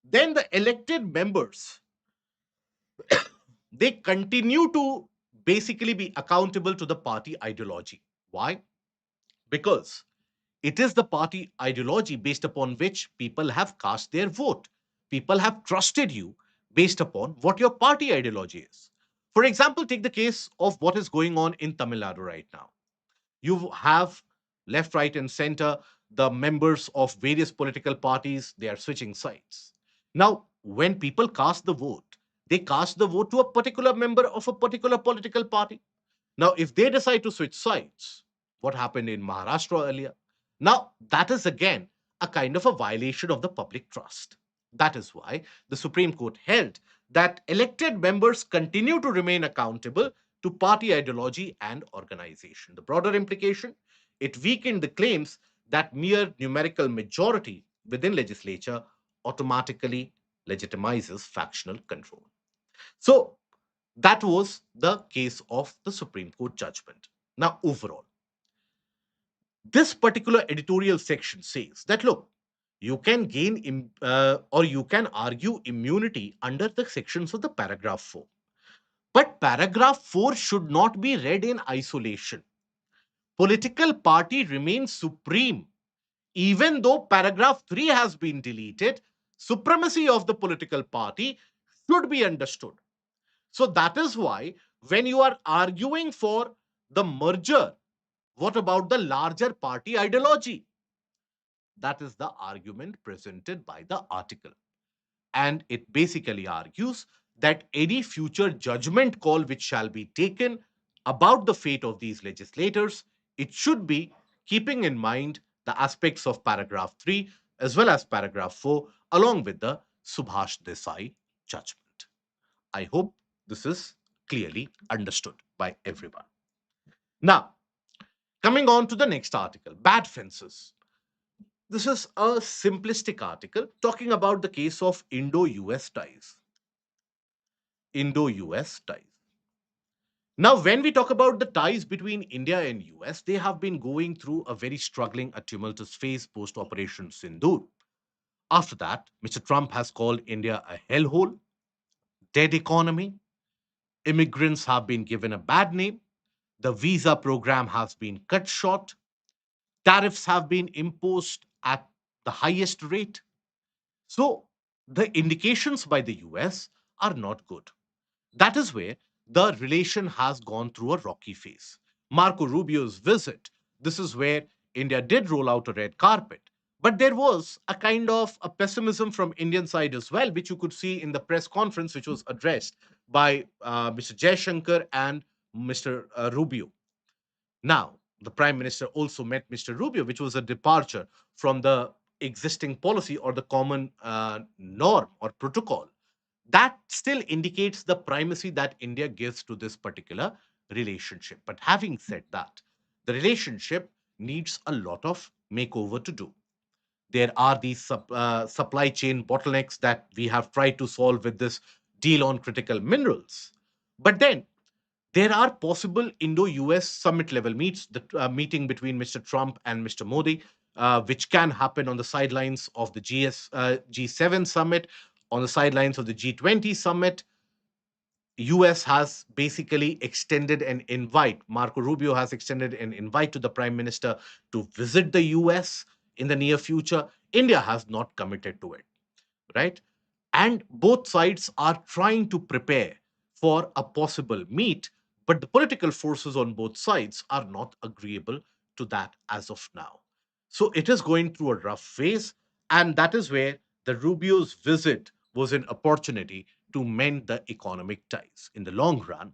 Then the elected members, they continue to basically be accountable to the party ideology. Why? Because it is the party ideology based upon which people have cast their vote. People have trusted you based upon what your party ideology is. For example, take the case of what is going on in Tamil Nadu right now. You have left, right, and center, the members of various political parties, they are switching sides. Now, when people cast the vote, they cast the vote to a particular member of a particular political party. Now, if they decide to switch sides, what happened in Maharashtra earlier? Now, that is again a kind of a violation of the public trust. That is why the Supreme Court held that elected members continue to remain accountable to party ideology and organization. The broader implication, it weakened the claims that mere numerical majority within legislature automatically legitimizes factional control. So, that was the case of the Supreme Court judgment. Now, overall, this particular editorial section says that look, you can or you can argue immunity under the sections of the paragraph 4. But paragraph 4 should not be read in isolation. Political party remains supreme. Even though paragraph 3 has been deleted, supremacy of the political party should be understood. So that is why when you are arguing for the merger, what about the larger party ideology? That is the argument presented by the article. And it basically argues that any future judgment call which shall be taken about the fate of these legislators, it should be keeping in mind the aspects of paragraph 3 as well as paragraph 4 along with the Subhash Desai judgment. I hope this is clearly understood by everyone. Now, coming on to the next article, bad fences. This is a simplistic article talking about the case of Indo US ties. Indo US ties. Now, when we talk about the ties between India and US, they have been going through a very struggling, a tumultuous phase post Operation Sindoor. After that, Mr. Trump has called India a hellhole, dead economy, immigrants have been given a bad name, the visa program has been cut short, tariffs have been imposed at the highest rate. So the indications by the US are not good. That is where the relation has gone through a rocky phase. Marco Rubio's visit, this is where India did roll out a red carpet. But there was a kind of a pessimism from Indian side as well, which you could see in the press conference, which was addressed by Mr. Jaishankar and Mr. Rubio. Now, the Prime Minister also met Mr. Rubio, which was a departure from the existing policy or the common norm or protocol. That still indicates the primacy that India gives to this particular relationship. But having said that, the relationship needs a lot of makeover to do. There are these supply chain bottlenecks that we have tried to solve with this deal on critical minerals. But then there are possible Indo-US summit level meets, the meeting between Mr. Trump and Mr. Modi, which can happen on the sidelines of the G7 summit, on the sidelines of the G20 summit. US has basically extended an invite. Marco Rubio has extended an invite to the Prime Minister to visit the US in the near future. India has not committed to it, right? And both sides are trying to prepare for a possible meet, but the political forces on both sides are not agreeable to that as of now. So it is going through a rough phase, and that is where the Rubio's visit was an opportunity to mend the economic ties. In the long run,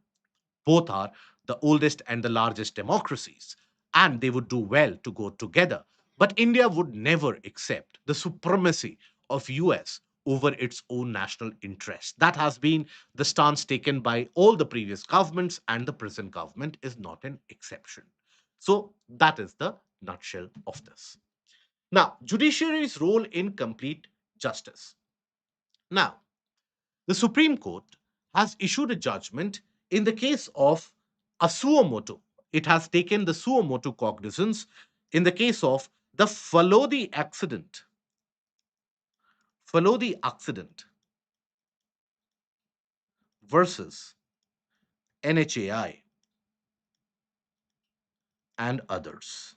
both are the oldest and the largest democracies, and they would do well to go together. But India would never accept the supremacy of US over its own national interest. That has been the stance taken by all the previous governments, and the present government is not an exception. So that is the nutshell of this. Now, judiciary's role in complete justice. Now, the Supreme Court has issued a judgment in the case of a suo motu. It has taken the suo motu cognizance in the case of the follow the accident versus NHAI and others,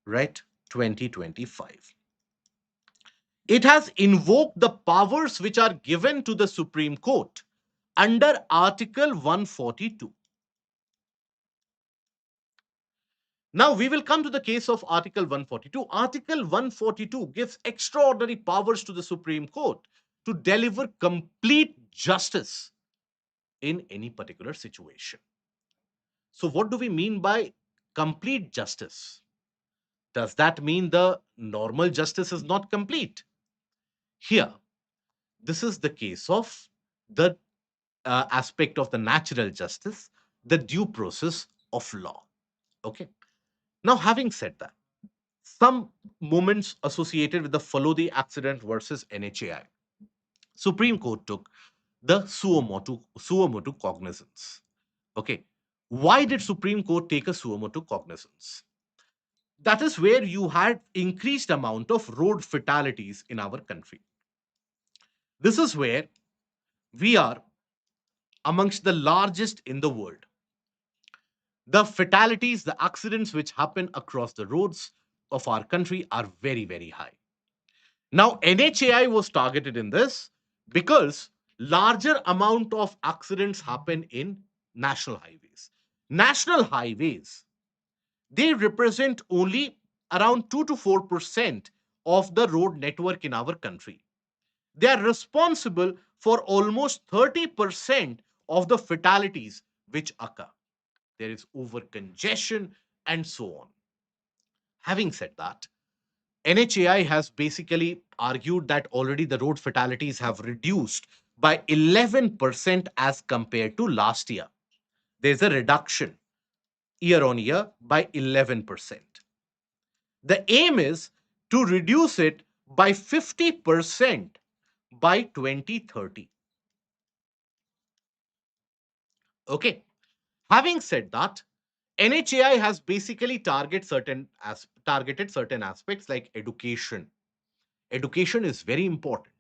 right? 2025. It has invoked the powers which are given to the Supreme Court under Article 142. Now we will come to the case of Article 142. Article 142 gives extraordinary powers to the Supreme Court to deliver complete justice in any particular situation. So, what do we mean by complete justice? Does that mean the normal justice is not complete? Here, this is the case of the aspect of the natural justice, the due process of law. Okay. Now, having said that, some moments associated with the follow the accident versus NHAI. Supreme Court took the suo motu cognizance. Okay. Why did Supreme Court take a suo motu cognizance? That is where you had increased amount of road fatalities in our country. This is where we are amongst the largest in the world. The fatalities, the accidents which happen across the roads of our country are very, very high. Now, NHAI was targeted in this because larger amount of accidents happen in national highways. National highways, they represent only around 2 to 4% of the road network in our country. They are responsible for almost 30% of the fatalities which occur. There is over congestion and so on. Having said that, NHAI has basically argued that already the road fatalities have reduced by 11% as compared to last year. There's a reduction year on year by 11%. The aim is to reduce it by 50% by 2030. Okay. Having said that, NHAI has basically targeted certain aspects like education. Education is very important.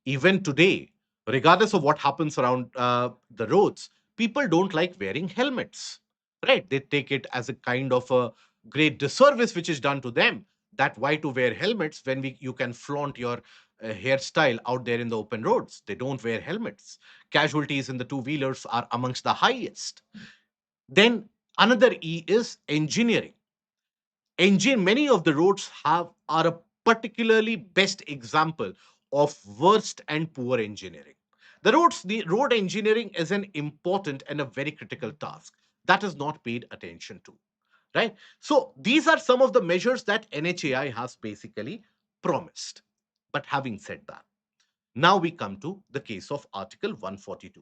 Even today, regardless of what happens around the roads, people don't like wearing helmets, right? They take it as a kind of a great disservice which is done to them. That why to wear helmets when you can flaunt your hairstyle out there in the open roads? They don't wear helmets. Casualties in the two wheelers are amongst the highest. Then another E is engineering. Many of the roads have are a particularly best example of worst and poor engineering. The road engineering is an important and a very critical task that is not paid attention to, right? So these are some of the measures that NHAI has basically promised. But having said that, now we come to the case of Article 142.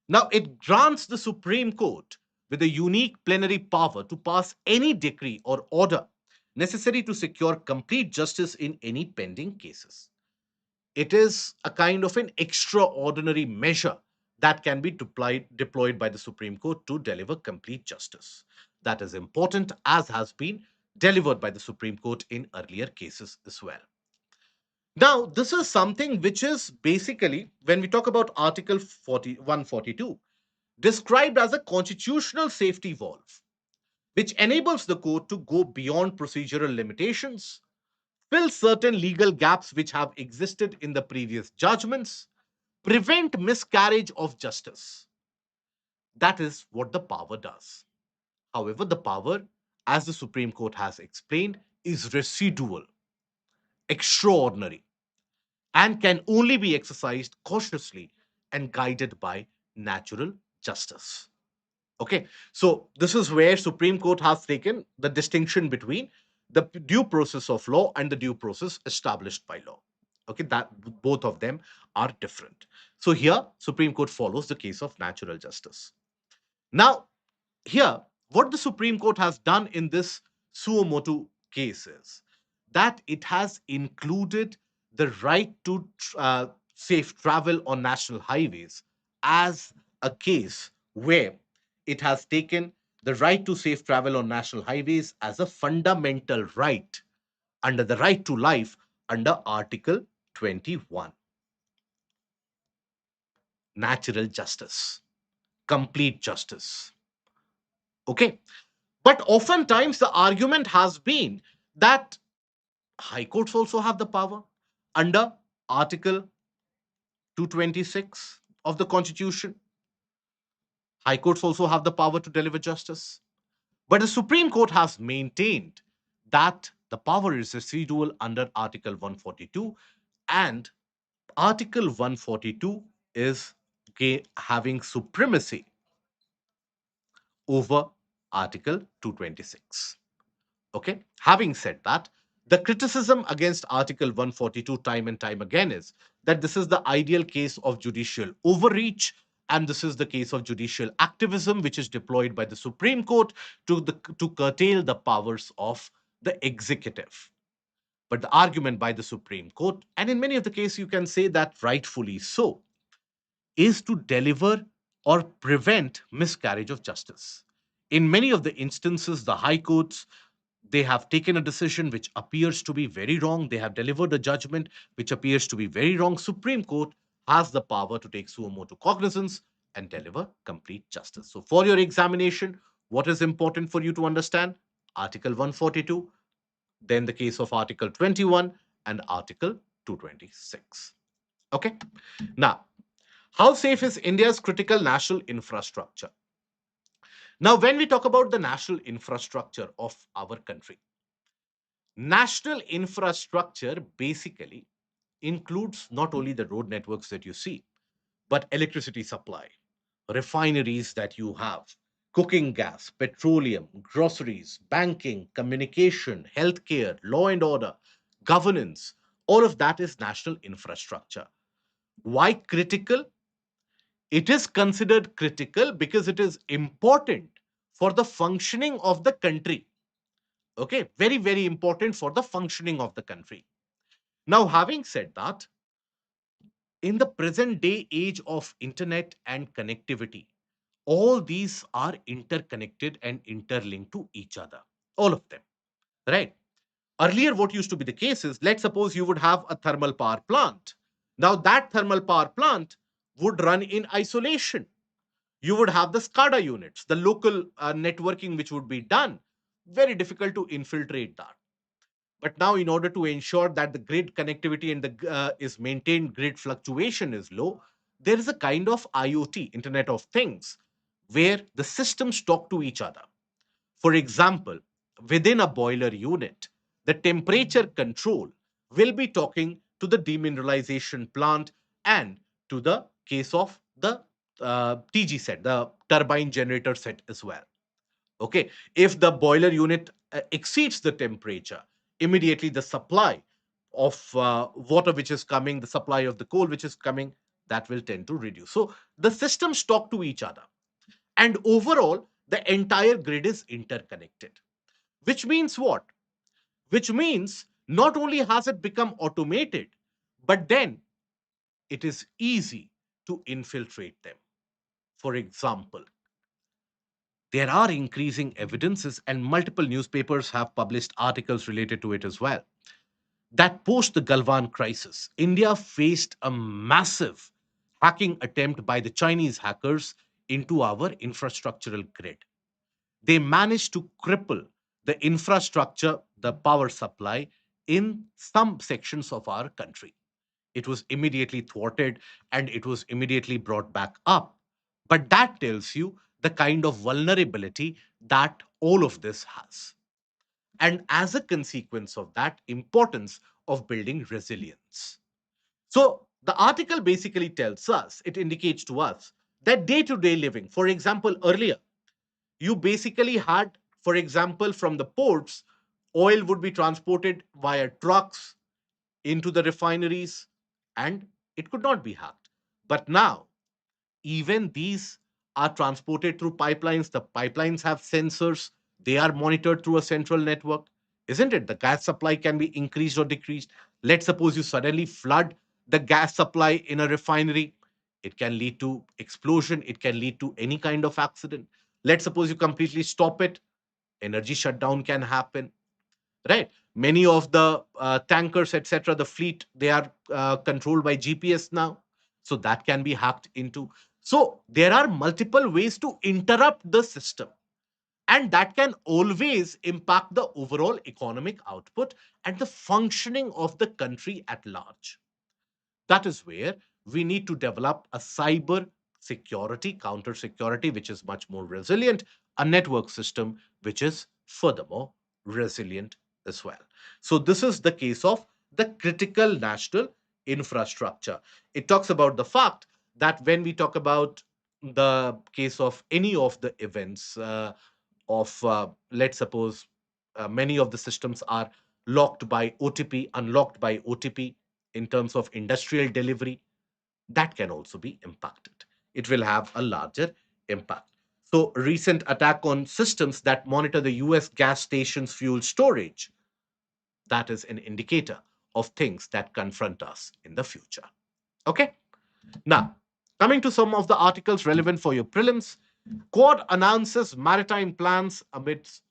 Now, it grants the Supreme Court with a unique plenary power to pass any decree or order necessary to secure complete justice in any pending cases. It is a kind of an extraordinary measure that can be deployed by the Supreme Court to deliver complete justice. That is important, as has been delivered by the Supreme Court in earlier cases as well. Now, this is something which is basically, when we talk about Article 142, described as a constitutional safety valve, which enables the court to go beyond procedural limitations, fill certain legal gaps which have existed in the previous judgments, prevent miscarriage of justice. That is what the power does. However, the power as the Supreme Court has explained, is residual, extraordinary, and can only be exercised cautiously and guided by natural justice. Okay, so this is where Supreme Court has taken the distinction between the due process of law and the due process established by law. Okay, that both of them are different. So here, Supreme Court follows the case of natural justice. Now, here, what the Supreme Court has done in this suo motu case is that it has included the right to safe travel on national highways as a case where it has taken the right to safe travel on national highways as a fundamental right under the right to life under Article 21. Natural justice, complete justice. Okay. But oftentimes the argument has been that high courts also have the power under Article 226 of the Constitution. High courts also have the power to deliver justice. But the Supreme Court has maintained that the power is residual under Article 142, and Article 142 is having supremacy over Article 226. Okay. Having said that, the criticism against Article 142 time and time again is that this is the ideal case of judicial overreach, and this is the case of judicial activism, which is deployed by the Supreme Court to curtail the powers of the executive. But the argument by the Supreme Court, and in many of the cases you can say that rightfully so, is to deliver or prevent miscarriage of justice. In many of the instances, the high courts, they have taken a decision which appears to be very wrong. They have delivered a judgment which appears to be very wrong. Supreme Court has the power to take suo motu cognizance and deliver complete justice. So, for your examination, what is important for you to understand? Article 142, then the case of Article 21 and Article 226. Okay. Now, how safe is India's critical national infrastructure? Now, when we talk about the national infrastructure of our country, national infrastructure basically includes not only the road networks that you see, but electricity supply, refineries that you have, cooking gas, petroleum, groceries, banking, communication, healthcare, law and order, governance. All of that is national infrastructure. Why critical? It is considered critical because it is important for the functioning of the country. Okay, very, very important for the functioning of the country. Now, having said that, in the present day age of internet and connectivity, all these are interconnected and interlinked to each other. All of them, right? Earlier, what used to be the case is, let's suppose you would have a thermal power plant. Now, that thermal power plant would run in isolation. You would have the SCADA units, the local networking which would be done. Very difficult to infiltrate that. But now, in order to ensure that the grid connectivity and the is maintained, grid fluctuation is low, there is a kind of IoT, Internet of Things, where the systems talk to each other. For example, within a boiler unit, the temperature control will be talking to the demineralization plant and to the case of the TG set, the turbine generator set as well. Okay, if the boiler unit exceeds the temperature, immediately the supply of water which is coming, the supply of the coal which is coming, that will tend to reduce. So the systems talk to each other, and overall, the entire grid is interconnected. Which means what? Which means not only has it become automated, but then it is easy to infiltrate them. For example, there are increasing evidences, and multiple newspapers have published articles related to it as well, that post the Galwan crisis, India faced a massive hacking attempt by the Chinese hackers into our infrastructural grid. They managed to cripple the infrastructure, the power supply in some sections of our country. It was immediately thwarted and it was immediately brought back up. But that tells you the kind of vulnerability that all of this has. and as a consequence of that, importance of building resilience. So the article basically tells us, it indicates to us that day to day living, for example, earlier, you basically had, for example, from the ports, oil would be transported via trucks into the refineries and it could not be hacked. But now, even these are transported through pipelines. The pipelines have sensors, they are monitored through a central network, isn't it? The gas supply can be increased or decreased. Let's suppose you suddenly flood the gas supply in a refinery. It can lead to explosion, it can lead to any kind of accident. Let's suppose you completely stop it, energy shutdown can happen, right? Many of the tankers, etc., the fleet, they are controlled by GPS now, so that can be hacked into. So there are multiple ways to interrupt the system, and that can always impact the overall economic output and the functioning of the country at large. That is where we need to develop a cyber security, counter security, which is much more resilient, a network system which is furthermore resilient as well. So, this is the case of the critical national infrastructure. It talks about the fact that when we talk about the case of any of the events, let's suppose many of the systems are locked by OTP, unlocked by OTP in terms of industrial delivery, that can also be impacted. It will have a larger impact. So, recent attack on systems that monitor the US gas stations' fuel storage, that is an indicator of things that confront us in the future. Okay? Now, coming to some of the articles relevant for your prelims, Quad announces maritime plans amidst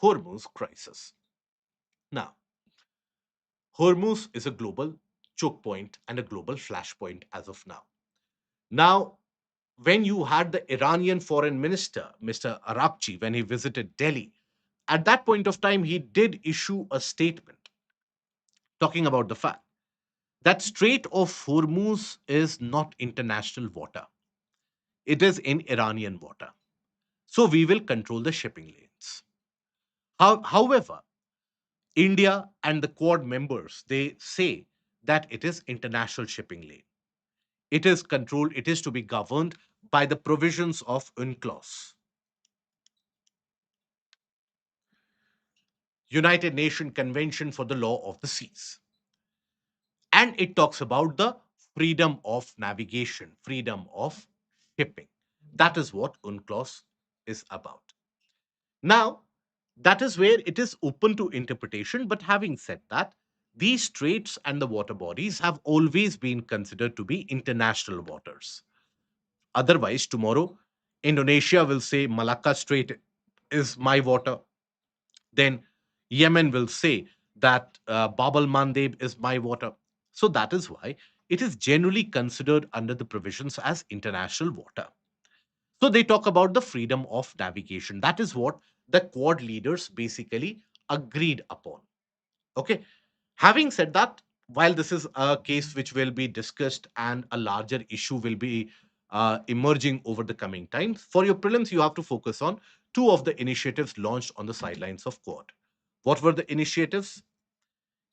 Hormuz crisis. Now, Hormuz is a global choke point and a global flashpoint as of now. Now, when you had the Iranian foreign minister, Mr. Arakchi, when he visited Delhi, at that point of time, he did issue a statement talking about the fact that Strait of Hormuz is not international water. It is in Iranian water. So we will control the shipping lanes. However, India and the Quad members, they say that it is international shipping lane. It is controlled, it is to be governed by the provisions of UNCLOS, United Nations Convention for the Law of the Seas. And it talks about the freedom of navigation, freedom of shipping. That is what UNCLOS is about. Now, that is where it is open to interpretation. But having said that, these straits and the water bodies have always been considered to be international waters. Otherwise, tomorrow, Indonesia will say Malacca Strait is my water. Then Yemen will say that Bab al Mandeb is my water. So that is why it is generally considered under the provisions as international water. So they talk about the freedom of navigation. That is what the Quad leaders basically agreed upon. Okay. Having said that, while this is a case which will be discussed and a larger issue will be emerging over the coming times, for your prelims, you have to focus on two of the initiatives launched on the sidelines of Quad. What were the initiatives?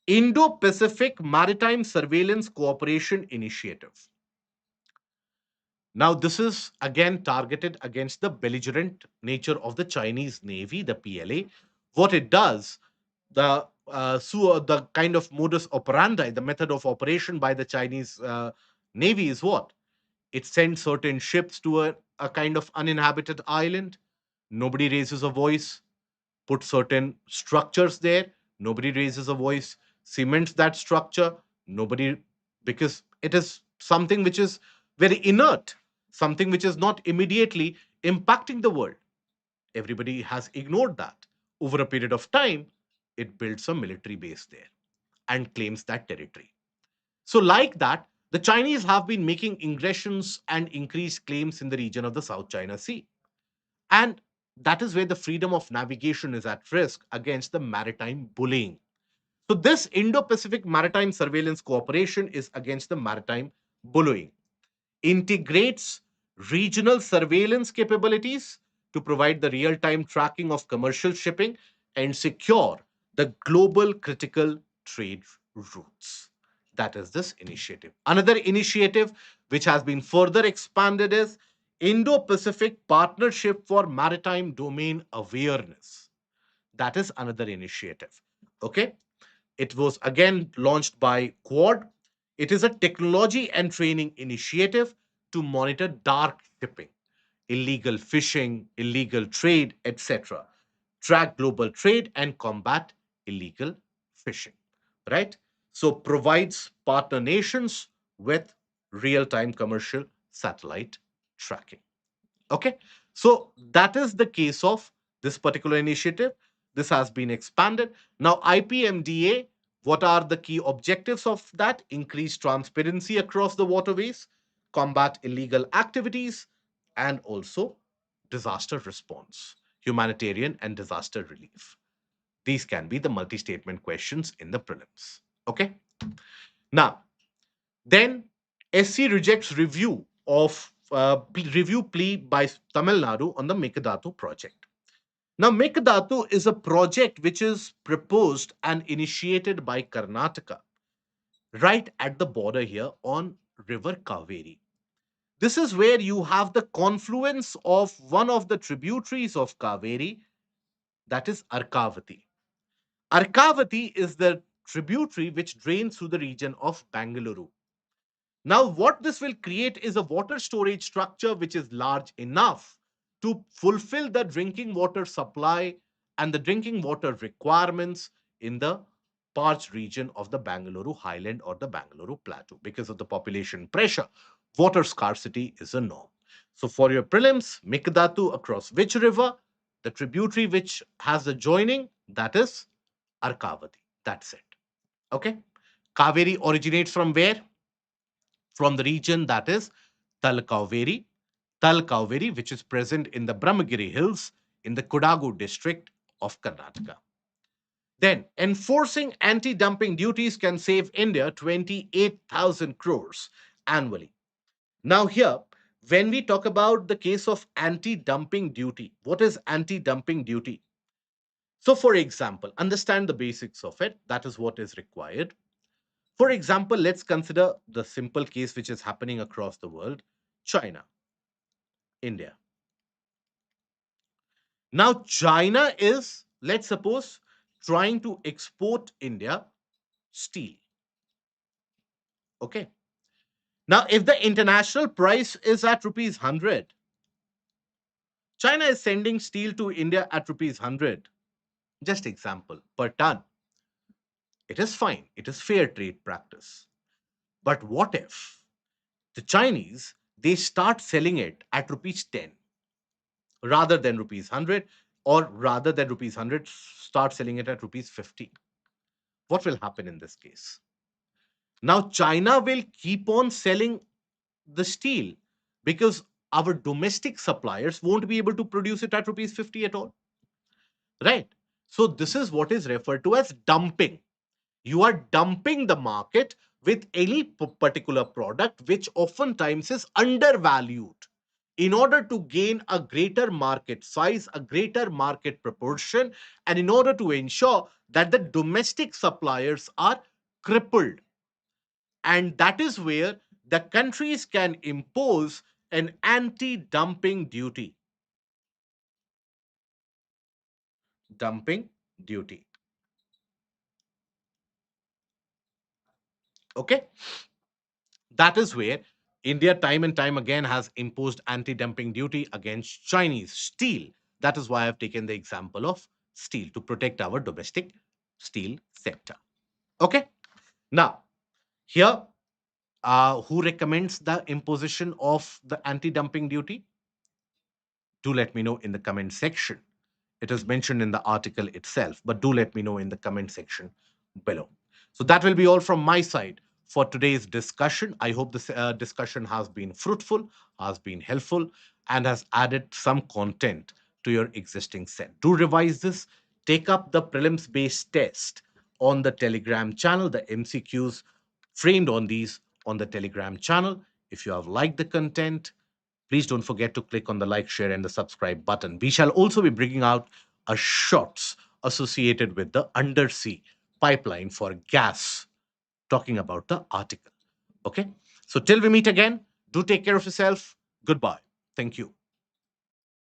Indo Pacific Maritime Surveillance Cooperation Initiative. Now, this is again targeted against the belligerent nature of the Chinese Navy, the PLA. What it does, the kind of modus operandi, the method of operation by the Chinese Navy is what? It sends certain ships to a kind of uninhabited island. Nobody raises a voice. Put certain structures there. Nobody raises a voice. Cements that structure. Nobody, because it is something which is very inert, something which is not immediately impacting the world. Everybody has ignored that. Over a period of time, it builds a military base there and claims that territory. So, like that, the Chinese have been making ingressions and increased claims in the region of the South China Sea. And that is where the freedom of navigation is at risk against the maritime bullying. So, this Indo Pacific Maritime Surveillance Cooperation is against the maritime bullying, integrates regional surveillance capabilities to provide the real time tracking of commercial shipping and secure the global critical trade routes. That is this initiative. Another initiative which has been further expanded is Indo Pacific Partnership for Maritime Domain Awareness. That is another initiative. Okay. It was again launched by Quad. It is a technology and training initiative to monitor dark shipping, illegal fishing, illegal trade, etc., track global trade and combat illegal fishing. Right? So provides partner nations with real-time commercial satellite tracking. Okay. So that is the case of this particular initiative. This has been expanded. Now, IPMDA, what are the key objectives of that? Increase transparency across the waterways, combat illegal activities, and also disaster response, humanitarian and disaster relief. These can be the multi statement questions in the prelims. Okay. Now, then SC rejects review plea by Tamil Nadu on the Mekedatu project. Now, Mekedatu is a project which is proposed and initiated by Karnataka right at the border here on River Kaveri. This is where you have the confluence of one of the tributaries of Kaveri, that is Arkavati. Arkavati is the tributary which drains through the region of Bangalore. Now, what this will create is a water storage structure which is large enough to fulfill the drinking water supply and the drinking water requirements in the parched region of the Bangalore Highland or the Bangalore Plateau. Because of the population pressure, water scarcity is a norm. So, for your prelims, Mikdatu across which river? The tributary which has the joining, that is Arkavati. That's it. Okay. Kaveri originates from where? From the region that is Talkaveri, Talkaveri, which is present in the Brahmagiri Hills in the Kodagu district of Karnataka. Then, enforcing anti dumping duties can save India 28,000 crores annually. Now, here, when we talk about the case of anti dumping duty, what is anti dumping duty? So, for example, understand the basics of it. That is what is required. For example, let's consider the simple case which is happening across the world: China, India. Now, China is, let's suppose, trying to export India steel. Okay. Now, if the international price is at rupees 100, China is sending steel to India at rupees 100, just example, per ton. It is fine. It is fair trade practice. But what if the Chinese, they start selling it at rupees 10 rather than rupees 100, or rather than rupees 100 start selling it at rupees 50? What will happen in this case? Now China will keep on selling the steel because our domestic suppliers won't be able to produce it at rupees 50 at all, right? So this is what is referred to as dumping. You are dumping the market with any particular product which oftentimes is undervalued in order to gain a greater market size, a greater market proportion, and in order to ensure that the domestic suppliers are crippled. And that is where the countries can impose an anti dumping duty. Dumping duty. Okay. That is where India, time and time again, has imposed anti dumping duty against Chinese steel. That is why I've taken the example of steel to protect our domestic steel sector. Okay. Now, here, who recommends the imposition of the anti dumping duty? Do let me know in the comment section. It is mentioned in the article itself, but do let me know in the comment section below. So that will be all from my side for today's discussion. I hope this discussion has been fruitful, has been helpful, and has added some content to your existing set. Do revise this. Take up the prelims based test on the Telegram channel, the MCQs framed on these on the Telegram channel. If you have liked the content, please don't forget to click on the like, share, and the subscribe button. We shall also be bringing out a shorts associated with the undersea pipeline for gas, talking about the article. Okay. So till we meet again, do take care of yourself. Goodbye. Thank you.